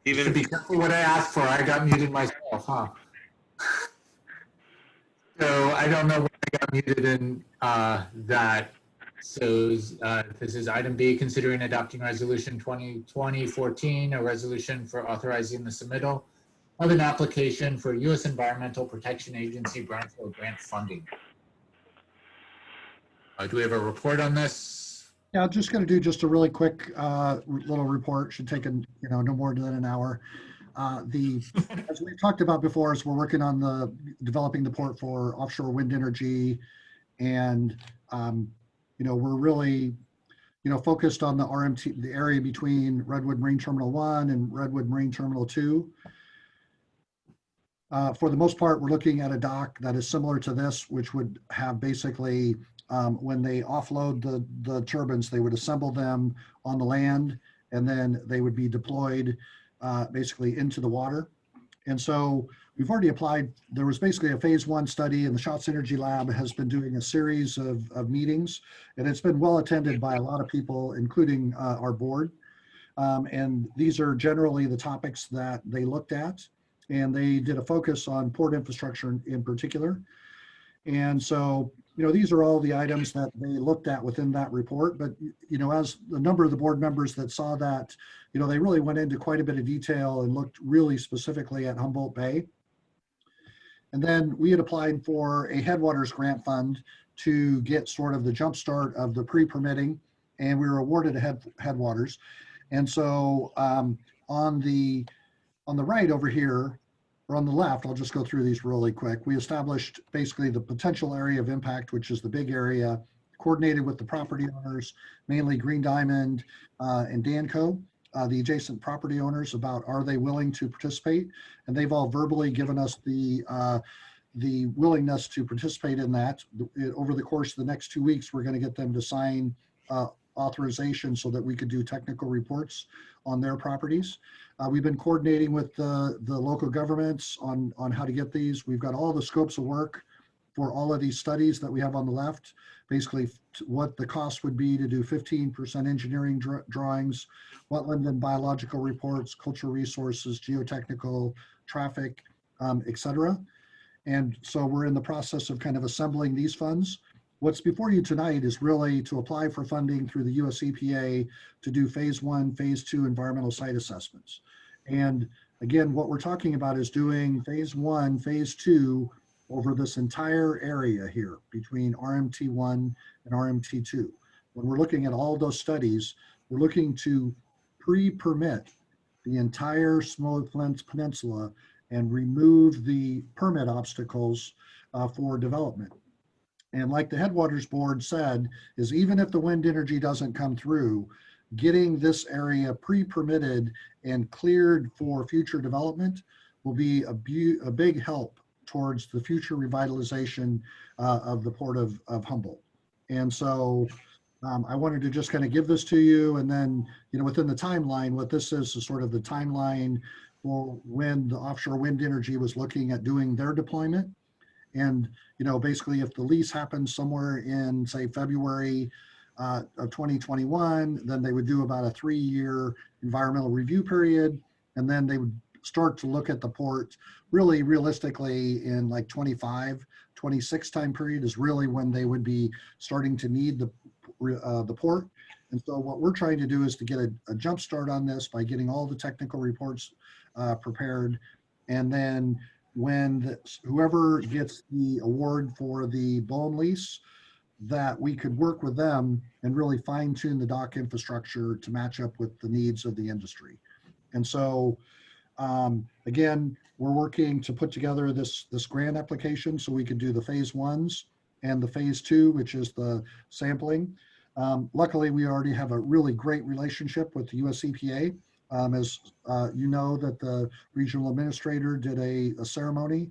You should be careful what I asked for. I got muted myself, huh? So I don't know when I got muted in that. So this is item B, considering adopting resolution 2020-14, a resolution for authorizing the submittal of an application for U.S. Environmental Protection Agency Brownfield grant funding. Do we have a report on this? Yeah, I'm just going to do just a really quick little report. Should take no more than an hour. As we've talked about before, as we're working on developing the port for offshore wind energy, and we're really focused on the RMT, the area between Redwood Marine Terminal 1 and Redwood Marine Terminal 2. For the most part, we're looking at a dock that is similar to this, which would have basically, when they offload the turbines, they would assemble them on the land, and then they would be deployed basically into the water. And so we've already applied. There was basically a phase 1 study, and the Shots Energy Lab has been doing a series of meetings, and it's been well attended by a lot of people, including our board. And these are generally the topics that they looked at, and they did a focus on port infrastructure in particular. And so, these are all the items that they looked at within that report. But, as the number of the board members that saw that, they really went into quite a bit of detail and looked really specifically at Humboldt Bay. And then we had applied for a Headwaters grant fund to get sort of the jumpstart of the pre-permitting, and we were awarded a Headwaters. And so on the right over here, or on the left, I'll just go through these really quick. We established basically the potential area of impact, which is the big area, coordinated with the property owners, mainly Green Diamond and Danco, the adjacent property owners, about are they willing to participate? And they've all verbally given us the willingness to participate in that. Over the course of the next 2 weeks, we're going to get them to sign authorization so that we could do technical reports on their properties. We've been coordinating with the local governments on how to get these. We've got all the scopes of work for all of these studies that we have on the left, basically what the cost would be to do 15% engineering drawings, wetland and biological reports, cultural resources, geotechnical, traffic, et cetera. And so we're in the process of kind of assembling these funds. What's before you tonight is really to apply for funding through the US EPA to do phase 1, phase 2 environmental site assessments. And again, what we're talking about is doing phase 1, phase 2 over this entire area here between RMT1 and RMT2. When we're looking at all those studies, we're looking to pre-permit the entire Samoa Peninsula and remove the permit obstacles for development. And like the Headwaters Board said, is even if the wind energy doesn't come through, getting this area pre-permitted and cleared for future development will be a big help towards the future revitalization of the port of Humboldt. And so I wanted to just kind of give this to you, and then, within the timeline, what this is sort of the timeline for when the offshore wind energy was looking at doing their deployment. And, basically if the lease happens somewhere in, say, February of 2021, then they would do about a 3-year environmental review period. And then they would start to look at the port really realistically in like 25, 26 time period is really when they would be starting to need the port. And so what we're trying to do is to get a jump start on this by getting all the technical reports prepared. And then when whoever gets the award for the bone lease, that we could work with them and really fine tune the dock infrastructure to match up with the needs of the industry. And so, again, we're working to put together this grant application so we could do the phase 1s and the phase 2, which is the sampling. Luckily, we already have a really great relationship with the US EPA. As you know, that the regional administrator did a ceremony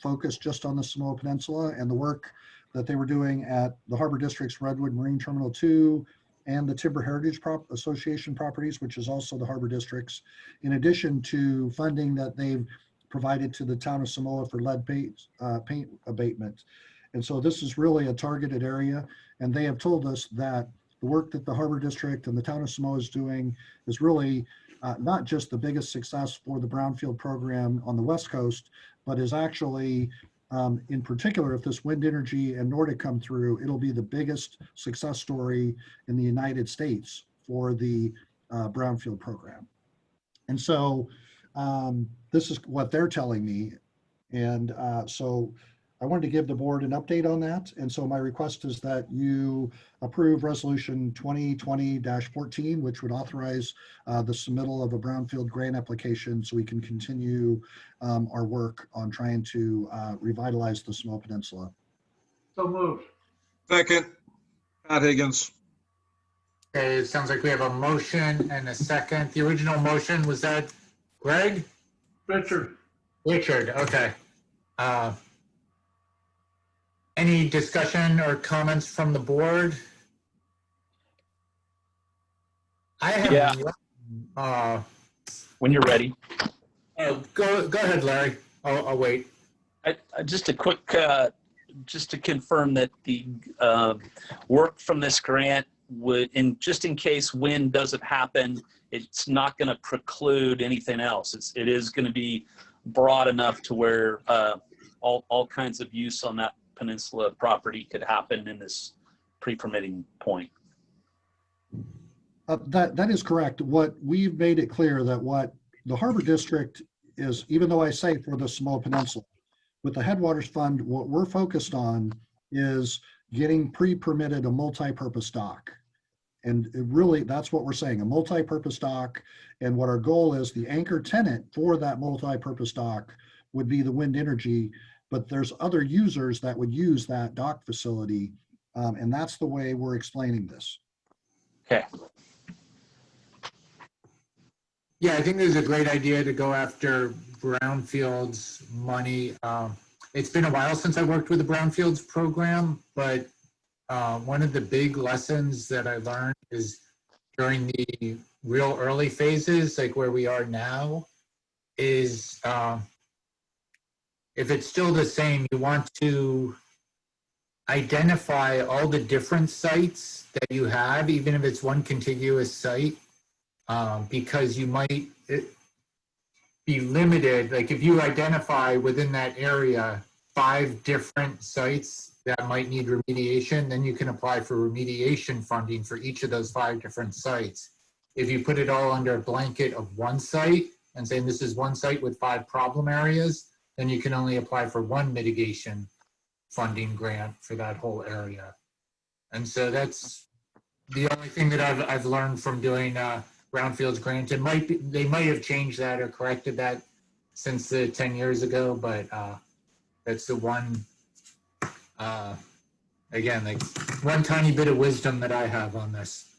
focused just on the Samoa Peninsula and the work that they were doing at the Harbor District's Redwood Marine Terminal 2 and the Timber Heritage Association properties, which is also the Harbor District's, in addition to funding that they've provided to the town of Samoa for lead paint abatement. And so this is really a targeted area, and they have told us that the work that the Harbor District and the town of Samoa is doing is really not just the biggest success for the Brownfield program on the West Coast, but is actually, in particular, if this wind energy and Nordic come through, it'll be the biggest success story in the United States for the Brownfield program. And so this is what they're telling me. And so I wanted to give the board an update on that. And so my request is that you approve resolution 2020-14, which would authorize the submittal of a Brownfield grant application so we can continue our work on trying to revitalize the Samoa Peninsula. So moved. Second, Pat Higgins. Okay, it sounds like we have a motion and a second. The original motion, was that Greg? Richard. Richard, okay. Any discussion or comments from the board? I have. Yeah. When you're ready. Go ahead, Larry. I'll wait. Just a quick, just to confirm that the work from this grant would, just in case wind doesn't happen, it's not going to preclude anything else. It is going to be broad enough to where all kinds of use on that peninsula property could happen in this pre-permitting point. That is correct. What we've made it clear that what the Harbor District is, even though I say for the Samoa Peninsula, with the Headwaters Fund, what we're focused on is getting pre-permitted a multi-purpose dock. And really, that's what we're saying, a multi-purpose dock. And what our goal is, the anchor tenant for that multi-purpose dock would be the wind energy, but there's other users that would use that dock facility. And that's the way we're explaining this. Okay. Yeah, I think this is a great idea to go after Brownfield's money. It's been a while since I worked with the Brownfields program, but one of the big lessons that I learned is during the real early phases, like where we are now, is if it's still the same, you want to identify all the different sites that you have, even if it's one contiguous site, because you might be limited. Like if you identify within that area 5 different sites that might need remediation, then you can apply for remediation funding for each of those 5 different sites. If you put it all under a blanket of one site and saying this is one site with 5 problem areas, then you can only apply for one mitigation funding grant for that whole area. And so that's the only thing that I've learned from doing Brownfield's grant. It might be, they might have changed that or corrected that since the 10 years ago, but that's the one, again, like one tiny bit of wisdom that I have on this.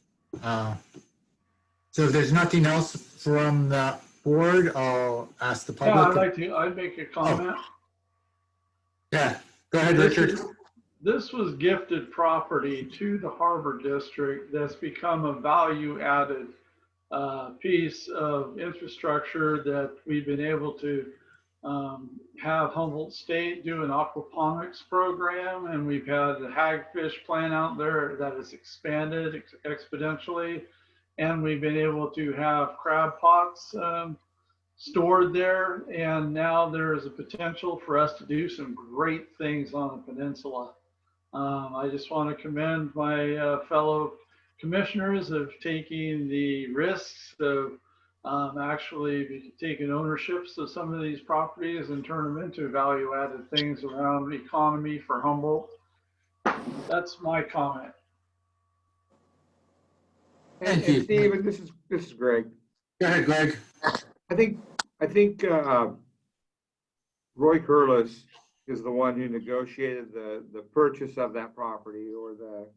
So if there's nothing else from the board, I'll ask the public. Yeah, I'd make a comment. Oh. Yeah, go ahead, Richard. This was gifted property to the Harbor District that's become a value-added piece of infrastructure that we've been able to have Humboldt State do an aquaponics program, and we've had the hagfish plant out there that has expanded exponentially, and we've been able to have crab pots stored there, and now there is a potential for us to do some great things on the peninsula. I just want to commend my fellow commissioners of taking the risks of actually taking ownerships of some of these properties and turn them into value-added things around the economy for Humboldt. That's my comment. And Stephen, this is Greg. Go ahead, Greg. I think Roy Curlis is the one who negotiated the purchase of that property, or the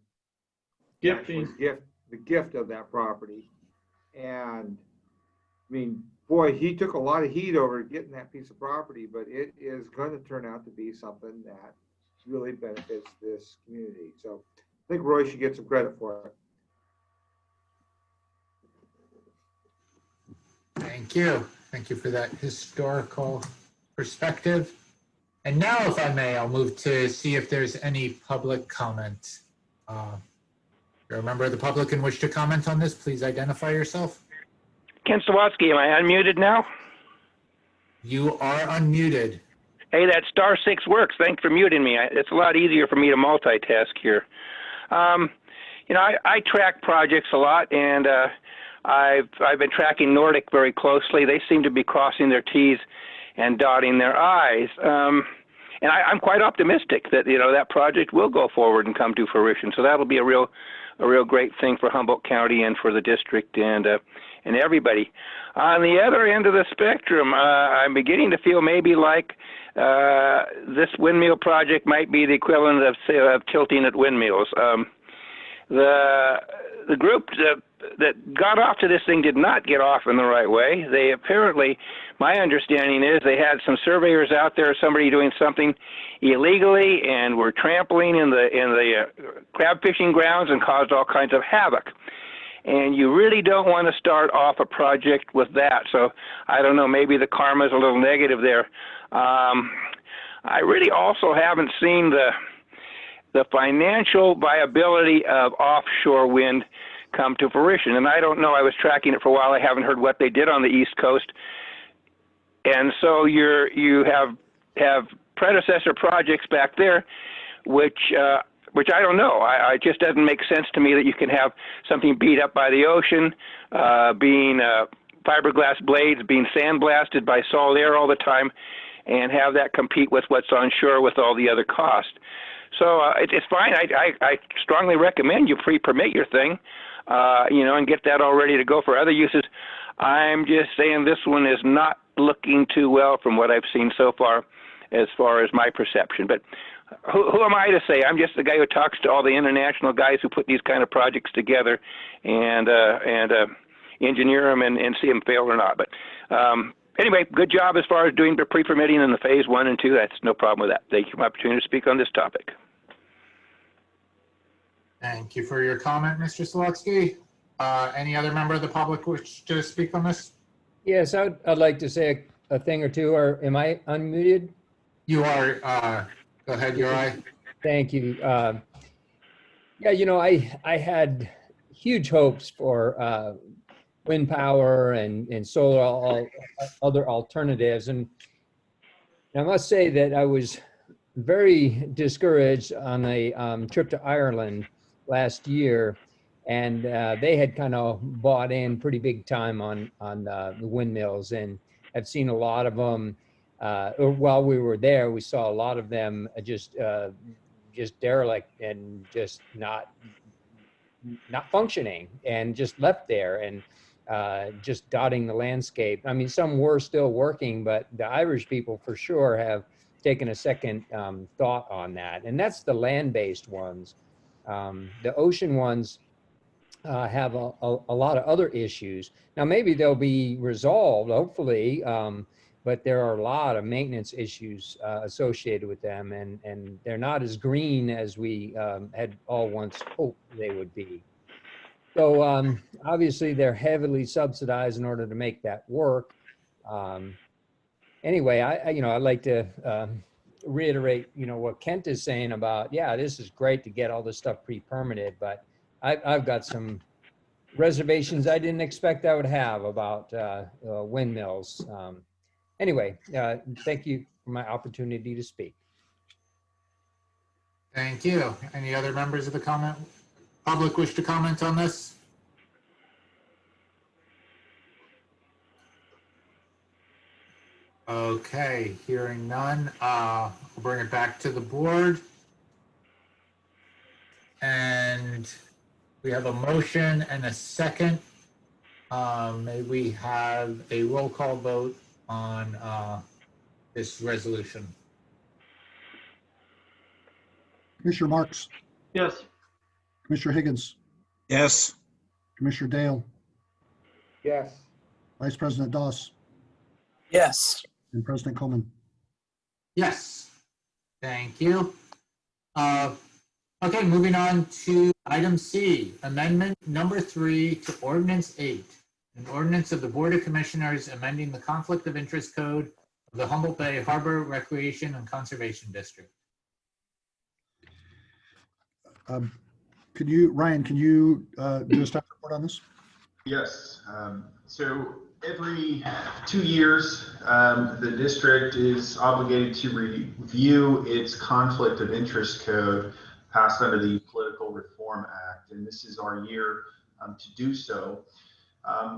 gift of that property. And I mean, boy, he took a lot of heat over getting that piece of property, but it is going to turn out to be something that really benefits this community. So I think Roy should get some credit for it. Thank you. Thank you for that historical perspective. And now, if I may, I'll move to see if there's any public comment. If you're a member of the public and wish to comment on this, please identify yourself. Ken Sawatsky, am I unmuted now? You are unmuted. Hey, that *6 works. Thanks for muting me. It's a lot easier for me to multitask here. You know, I track projects a lot, and I've been tracking Nordic very closely. They seem to be crossing their T's and dotting their I's. I'm quite optimistic that that project will go forward and come to fruition. So that'll be a real great thing for Humboldt County and for the district and everybody. On the other end of the spectrum, I'm beginning to feel maybe like this windmill project might be the equivalent of tilting at windmills. The group that got off to this thing did not get off in the right way. They apparently, my understanding is, they had some surveyors out there, somebody doing something illegally, and were trampling in the crab fishing grounds and caused all kinds of havoc. And you really don't want to start off a project with that. So I don't know, maybe the karma is a little negative there. I really also haven't seen the financial viability of offshore wind come to fruition. And I don't know, I was tracking it for a while. I haven't heard what they did on the East Coast. And so you have predecessor projects back there, which I don't know. It just doesn't make sense to me that you can have something beat up by the ocean, being fiberglass blades, being sandblasted by salt air all the time, and have that compete with what's on shore with all the other costs. So it's fine. I strongly recommend you pre-permit your thing, and get that all ready to go for other uses. I'm just saying this one is not looking too well from what I've seen so far as my perception. But who am I to say? I'm just the guy who talks to all the international guys who put these kind of projects together and engineer them and see them fail or not. But anyway, good job as far as doing the pre-permitting in the phase 1 and 2. That's no problem with that. Thank you for the opportunity to speak on this topic. Thank you for your comment, Mr. Slutsky. Any other member of the public wish to speak on this? Yes, I'd like to say a thing or two. Or am I unmuted? You are. Go ahead, Uri. Thank you. I had huge hopes for wind power and solar, other alternatives. And I must say that I was very discouraged on a trip to Ireland last year, and they had kind of bought in pretty big time on the windmills, and I've seen a lot of them. While we were there, we saw a lot of them just derelict and just not functioning and just left there and just dotting the landscape. I mean, some were still working, but the Irish people for sure have taken a second thought on that. And that's the land-based ones. The ocean ones have a lot of other issues. Now, maybe they'll be resolved, hopefully, but there are a lot of maintenance issues associated with them, and they're not as green as we had all once hoped they would be. So obviously they're heavily subsidized in order to make that work. Anyway, I'd like to reiterate, what Kent is saying about, yeah, this is great to get all this stuff pre-permitted, but I've got some reservations I didn't expect I would have about windmills. Anyway, thank you for my opportunity to speak. Thank you. Any other members of the public wish to comment on this? Okay, hearing none, I'll bring it back to the board. And we have a motion and a second. May we have a roll call vote on this resolution? Commissioner Marks, Yes. Commissioner Higgins, Yes. Commissioner Dale, Yes. Vice President Doss, Yes. and President Coleman. Yes, thank you. Okay, moving on to item C, amendment number 3 to ordinance 8, an ordinance of the Board of Commissioners amending the Conflict of Interest Code of the Humboldt Bay Harbor Recreation and Conservation District. Ryan, can you do a staff report on this? Yes. So every 2 years, the district is obligated to review its conflict of interest code passed under the Political Reform Act, and this is our year to do so.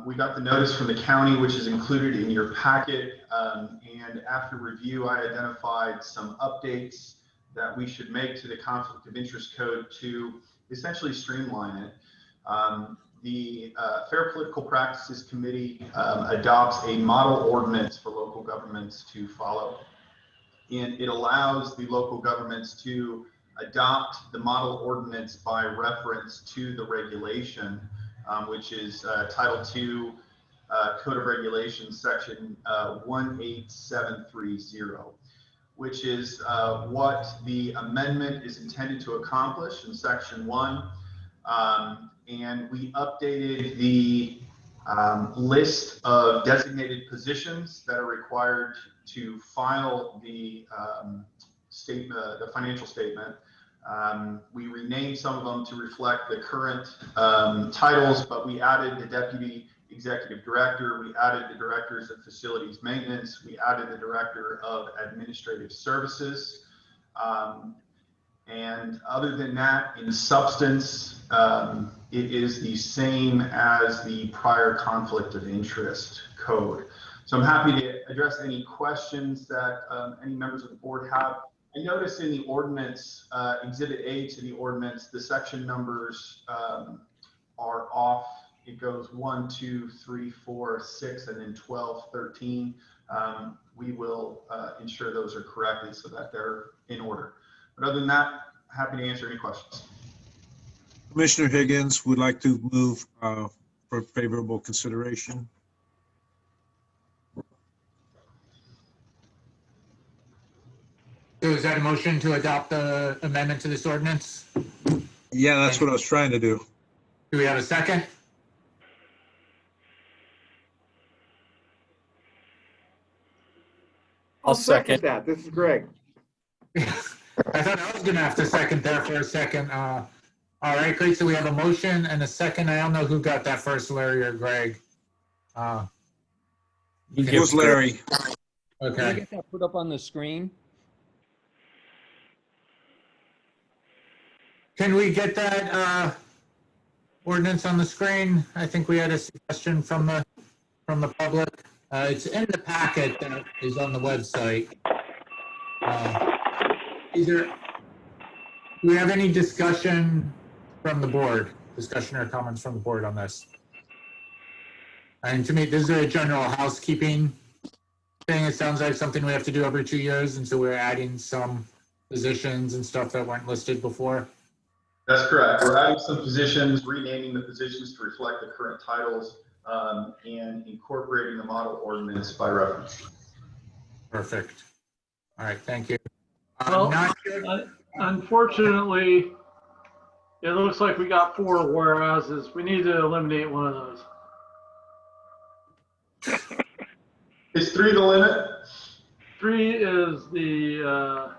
We got the notice from the county, which is included in your packet. And after review, I identified some updates that we should make to the conflict of interest code to essentially streamline it. The Fair Political Practices Committee adopts a model ordinance for local governments to follow. And it allows the local governments to adopt the model ordinance by reference to the regulation, which is Title II Code of Regulations, Section 18730, which is what the amendment is intended to accomplish in Section 1. And we updated the list of designated positions that are required to file the statement, the financial statement. We renamed some of them to reflect the current titles, but we added the deputy executive director, we added the directors of facilities maintenance, we added the director of administrative services. And other than that, in substance, it is the same as the prior conflict of interest code. So I'm happy to address any questions that any members of the board have. I noticed in the ordinance, Exhibit A to the ordinance, the section numbers are off. It goes 1, 2, 3, 4, 6, and then 12, 13. We will ensure those are corrected so that they're in order. But other than that, happy to answer any questions. Commissioner Higgins would like to move for favorable consideration. So is that a motion to adopt the amendment to this ordinance? Yeah, that's what I was trying to do. Do we have a second? I'll second that. This is Greg. I thought I was going to have to second there for a second. All right, great. So we have a motion and a second. I don't know who got that first, Larry or Greg. It was Larry. Can Okay. you get that put up on the screen? Can we get that ordinance on the screen? I think we had a suggestion from the public. It's in the packet that is on the website. Do we have any discussion from the board? Discussion or comments from the board on this? And to me, this is a general housekeeping thing. It sounds like something we have to do every 2 years, and so we're adding some positions and stuff that weren't listed before. That's correct. We're adding some positions, renaming the positions to reflect the current titles, and incorporating the model ordinance by reference. Perfect. All right, thank you. Well, unfortunately, it looks like we got 4 whereases. We need to eliminate one of those. Is 3 the limit? 3 is the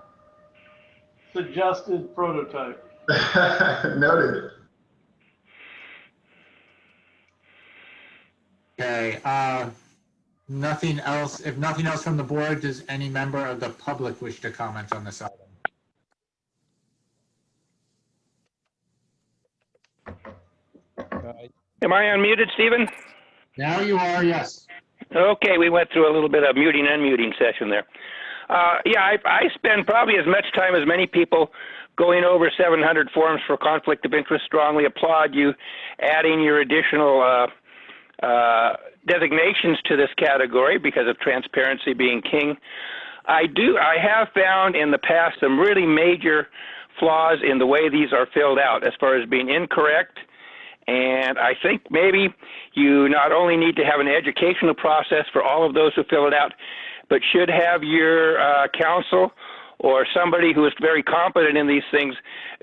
suggested prototype. Noted. Okay, nothing else. If nothing else from the board, does any member of the public wish to comment on this item? Am I unmuted, Stephen? Now you are, yes. Okay, we went through a little bit of muting, unmuting session there. Yeah, I spend probably as much time as many people going over 700 forms for conflict of interest. Strongly applaud you adding your additional designations to this category because of transparency being king. I have found in the past some really major flaws in the way these are filled out as far as being incorrect. And I think maybe you not only need to have an educational process for all of those who fill it out, but should have your counsel or somebody who is very competent in these things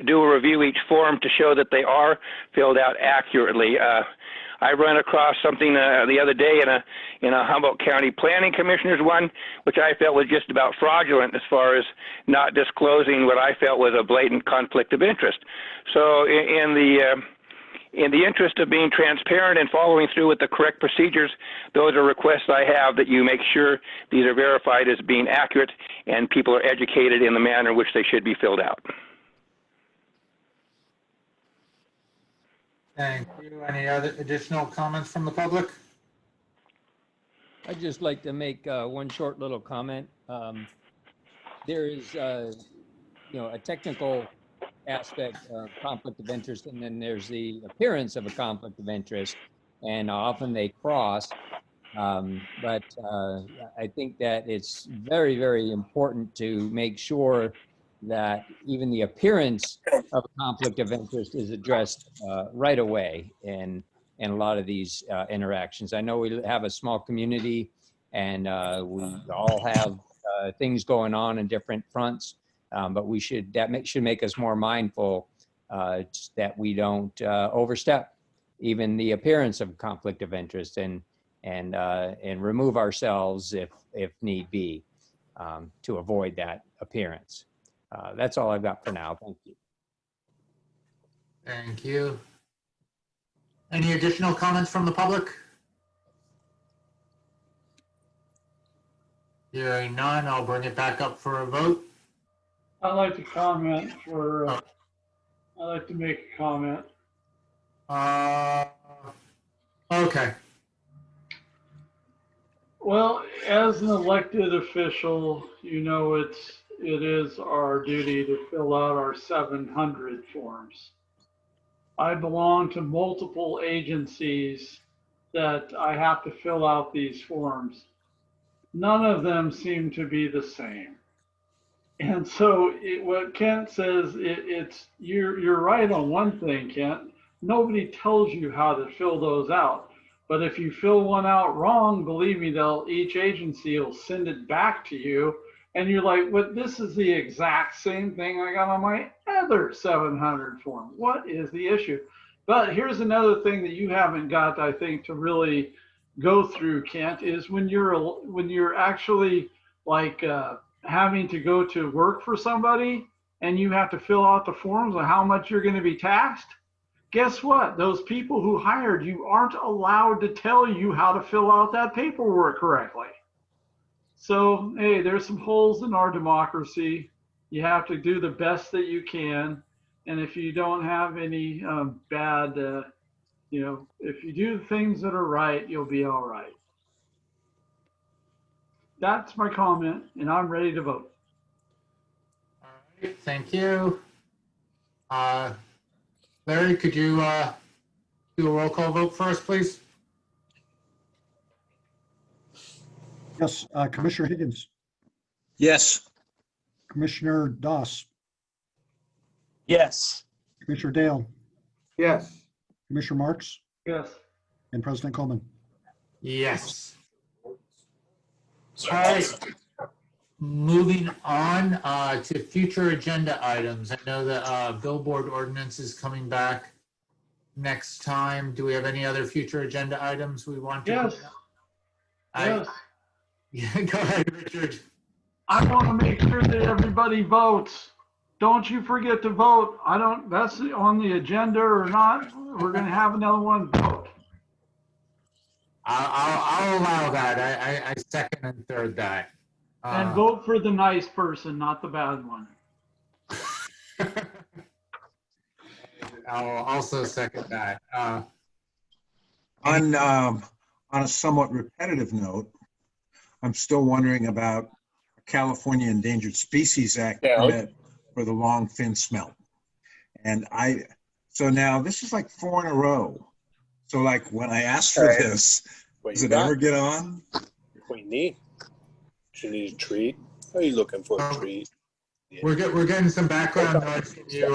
do a review each form to show that they are filled out accurately. I ran across something the other day in a Humboldt County Planning Commissioner's one, which I felt was just about fraudulent as far as not disclosing what I felt was a blatant conflict of interest. So in the interest of being transparent and following through with the correct procedures, those are requests I have that you make sure these are verified as being accurate and people are educated in the manner in which they should be filled out. Thank you. Any other additional comments from the public? I'd just like to make one short little comment. There is, a technical aspect of conflict of interest, and then there's the appearance of a conflict of interest, and often they cross. But I think that it's very, very important to make sure that even the appearance of a conflict of interest is addressed right away in a lot of these interactions. I know we have a small community, and we all have things going on in different fronts, but that should make us more mindful that we don't overstep even the appearance of conflict of interest, and remove ourselves if need be to avoid that appearance. That's all I've got for now. Thank you. Thank you. Any additional comments from the public? Hearing none, I'll bring it back up for a vote. I'd like to comment for, I'd like to make a comment. Okay. Well, as an elected official, you know, it is our duty to fill out our 700 forms. I belong to multiple agencies that I have to fill out these forms. None of them seem to be the same. And so what Kent says, you're right on one thing, Kent. Nobody tells you how to fill those out. But if you fill one out wrong, believe me, each agency will send it back to you. And you're like, well, this is the exact same thing I got on my other 700 form. What is the issue? But here's another thing that you haven't got, I think, to really go through, Kent, is when you're actually like having to go to work for somebody and you have to fill out the forms on how much you're going to be taxed. Guess what? Those people who hired you aren't allowed to tell you how to fill out that paperwork correctly. So, hey, there's some holes in our democracy. You have to do the best that you can. And if you don't have any bad, if you do things that are right, you'll be all right. That's my comment, and I'm ready to vote. All right, thank you. Larry, could you do a roll call vote for us, please? Yes, Commissioner Higgins, Yes. Commissioner Doss, Yes. Commissioner Dale, Yes. Commissioner Marks, Yes. and President Coleman. Yes. All right. Moving on to future agenda items. I know the billboard ordinance is coming back next time. Do we have any other future agenda items we want to? Yes. Yes. Yeah, go ahead, Richard. I want to make sure that everybody votes. Don't you forget to vote. That's on the agenda or not. We're going to have another one. Vote. I'll allow that. I second and third that. And vote for the nice person, not the bad one. I'll also second that. On a somewhat repetitive note, I'm still wondering about a California Endangered Species Act permit for the long fin smelt. And so now this is like 4 in a row. So like when I asked for this, does it ever get on? What you need? You need a treat? Are you looking for a treat? Yeah. We're getting some background noise from you,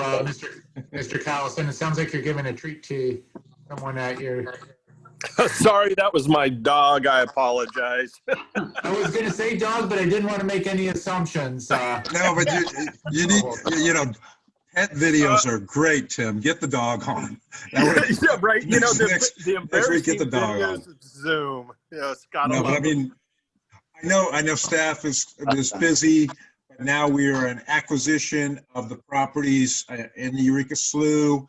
Mr. Callison. It sounds like you're giving a treat to someone at your... Sorry, that was my dog. I apologize. I was going to say dog, but I didn't want to make any assumptions. No, but you need, pet videos are great, Tim. Get the dog on. Yeah, right. The embarrassing get the dog videos on. of Zoom. Scott. No, but I mean, I know staff is busy. But now we are in acquisition of the properties in the Eureka Slough.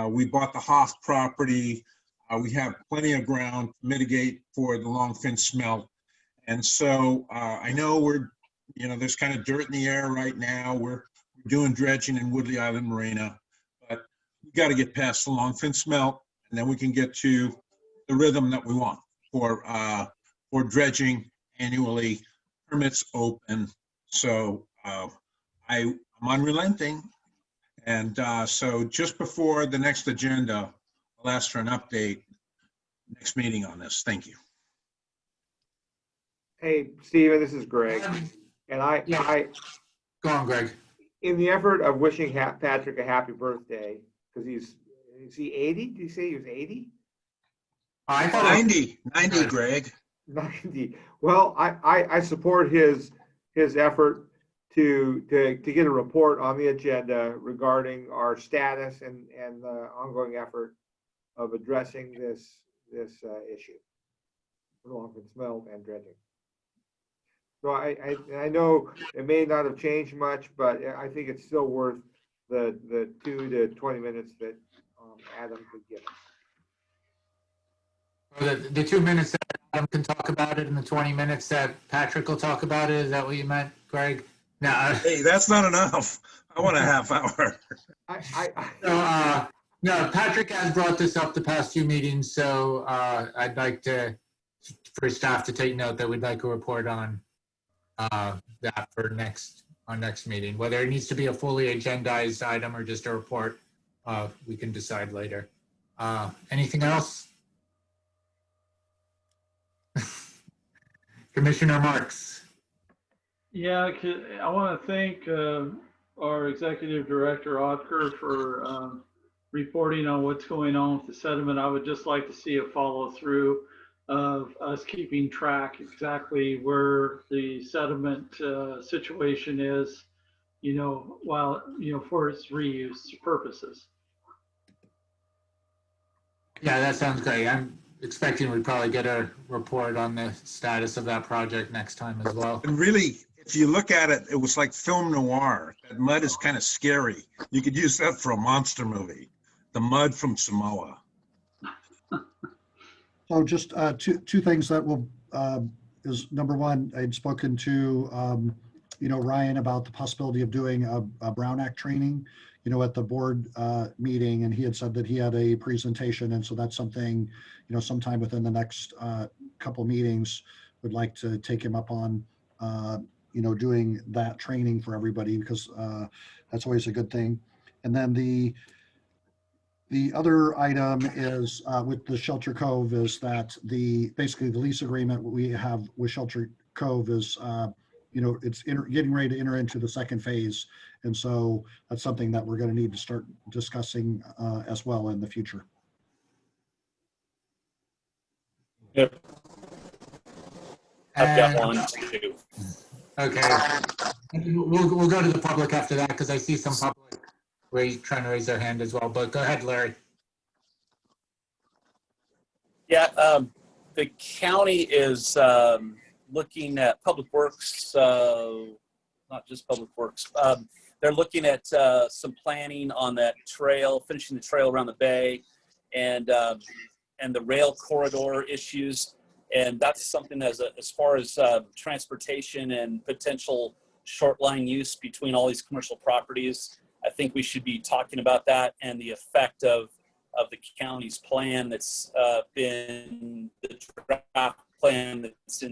We bought the Hoff property. We have plenty of ground to mitigate for the longfin smelt. And so I know there's kind of dirt in the air right now. We're doing dredging in Woodley Island Marina, but we got to get past the longfin smelt and then we can get to the rhythm that we want for dredging annually, permits open. So I'm unrelenting. And so just before the next agenda, I'll ask for an update next meeting on this. Thank you. Hey, Steven, this is Greg. And Go on, Greg. in the effort of wishing Patrick a happy birthday, because is he 80? Did you say he was 80? I thought 90, Greg. 90. Well, I support his effort to get a report on the agenda regarding our status and the ongoing effort of addressing this issue along with smell and dredging. So I know it may not have changed much, but I think it's still worth the 2 to 20 minutes that Adam could give us. the 2 minutes that Adam can talk about it and the 20 minutes that Patrick will talk about it. Is that what you meant, Greg? No. Hey, that's not enough. I want a half hour. No, Patrick has brought this up the past few meetings, so I'd like for staff to take note that we'd like a report on that for our next meeting. Whether it needs to be a fully agendized item or just a report, we can decide later. Anything else? Commissioner Marks. Yeah, I want to thank our Executive Director, Otker, for reporting on what's going on with the sediment. I would just like to see a follow through of us keeping track exactly where the sediment situation is, for its reuse purposes. Yeah, that sounds great. I'm expecting we'd probably get a report on the status of that project next time as well. And really, if you look at it, it was like film noir. That mud is kind of scary. You could use that for a monster movie. The mud from Samoa. So just two things that will, is number one, I'd spoken to, Ryan about the possibility of doing a Brown Act training, at the board meeting, and he had said that he had a presentation. And so that's something, sometime within the next couple meetings, would like to take him up on, doing that training for everybody, because that's always a good thing. And then the other item is with the Shelter Cove is that basically the lease agreement we have with Shelter Cove is, it's getting ready to enter into the second phase. And so that's something that we're going to need to start discussing as well in the future. Yep. I've got one too. Okay. We'll go to the public after that, because I see some public trying to raise their hand as well. But go ahead, Larry. Yeah, the county is looking at public works, not just public works. They're looking at some planning on that trail, finishing the trail around the bay, and the rail corridor issues. And that's something as far as transportation and potential short line use between all these commercial properties. I think we should be talking about that and the effect of the county's plan that's been the draft plan that's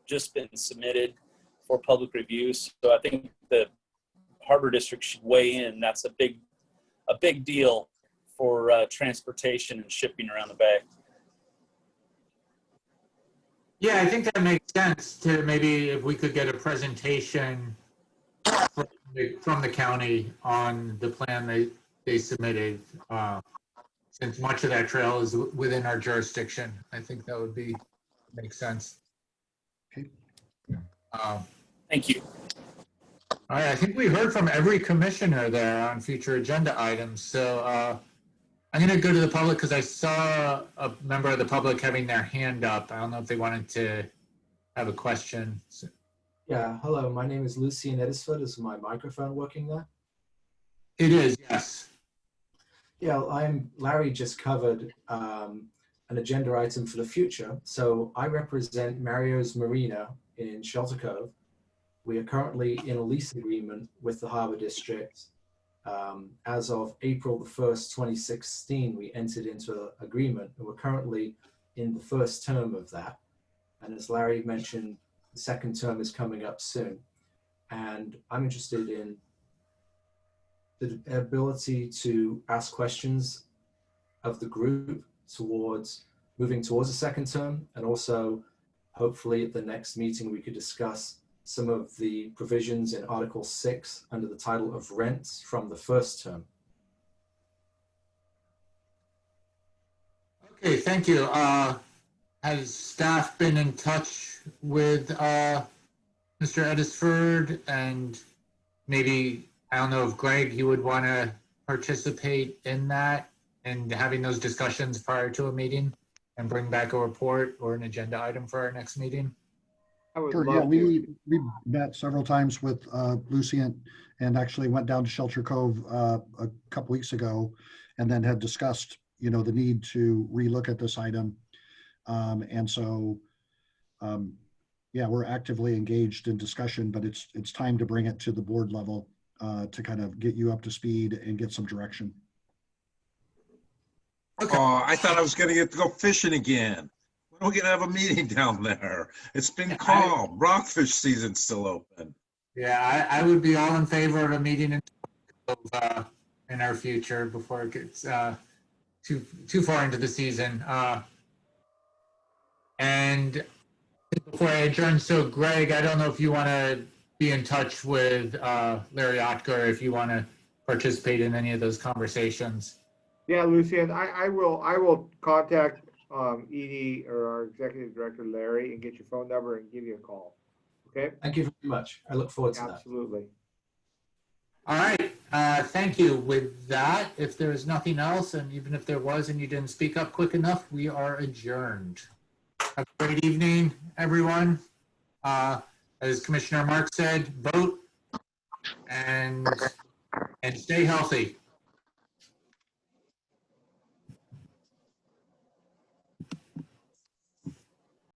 just been submitted for public review. So I think the Harbor District should weigh in. That's a big deal for transportation and shipping around the bay. Yeah, I think that makes sense to maybe if we could get a presentation from the county on the plan they submitted, since much of that trail is within our jurisdiction. I think that would make sense. Okay. Thank you. All right, I think we heard from every commissioner there on future agenda items. So I'm going to go to the public because I saw a member of the public having their hand up. I don't know if they wanted to have a question. So. Yeah, hello, my name is Lucian Edisford. Is my microphone working there? It is, yes. Yeah, Larry just covered an agenda item for the future. So I represent Mario's Marina in Shelter Cove. We are currently in a lease agreement with the Harbor District As of April the 1st, 2016, we entered into an agreement, and we're currently in the first term of that. And as Larry mentioned, the second term is coming up soon. And I'm interested in the ability to ask questions of the group towards moving towards a second term, and also hopefully at the next meeting we could discuss some of the provisions in Article 6 under the title of rents from the first term. Okay, thank you. Has staff been in touch with Mr. Edisford? And maybe, I don't know if Greg, you would want to participate in that and having those discussions prior to a meeting and bring back a report or an agenda item for our next meeting? I would Sure, love yeah, to. we met several times with Lucient and actually went down to Shelter Cove a couple weeks ago, and then had discussed, you know, the need to relook at this item. And so, yeah, we're actively engaged in discussion, but it's time to bring it to the board level to kind of get you up to speed and get some direction. Okay. Oh, I thought I was going to get to go fishing again. When are we going to have a meeting down there? It's been calm. Rockfish season's still open. Yeah, I would be all in favor of a meeting in our future before it gets too far into the season. And before I adjourn, so Greg, I don't know if you want to be in touch with Larry Otker, if you want to participate in any of those conversations. Yeah, Lucien, I will contact Edie or our executive director, Larry, and get your phone number and give you a call. Okay? Thank you very much. I look forward to that. Absolutely. All right, thank you. With that, if there is nothing else, and even if there was and you didn't speak up quick enough, we are adjourned. Have a great evening, everyone. As Commissioner Mark said, vote and stay healthy.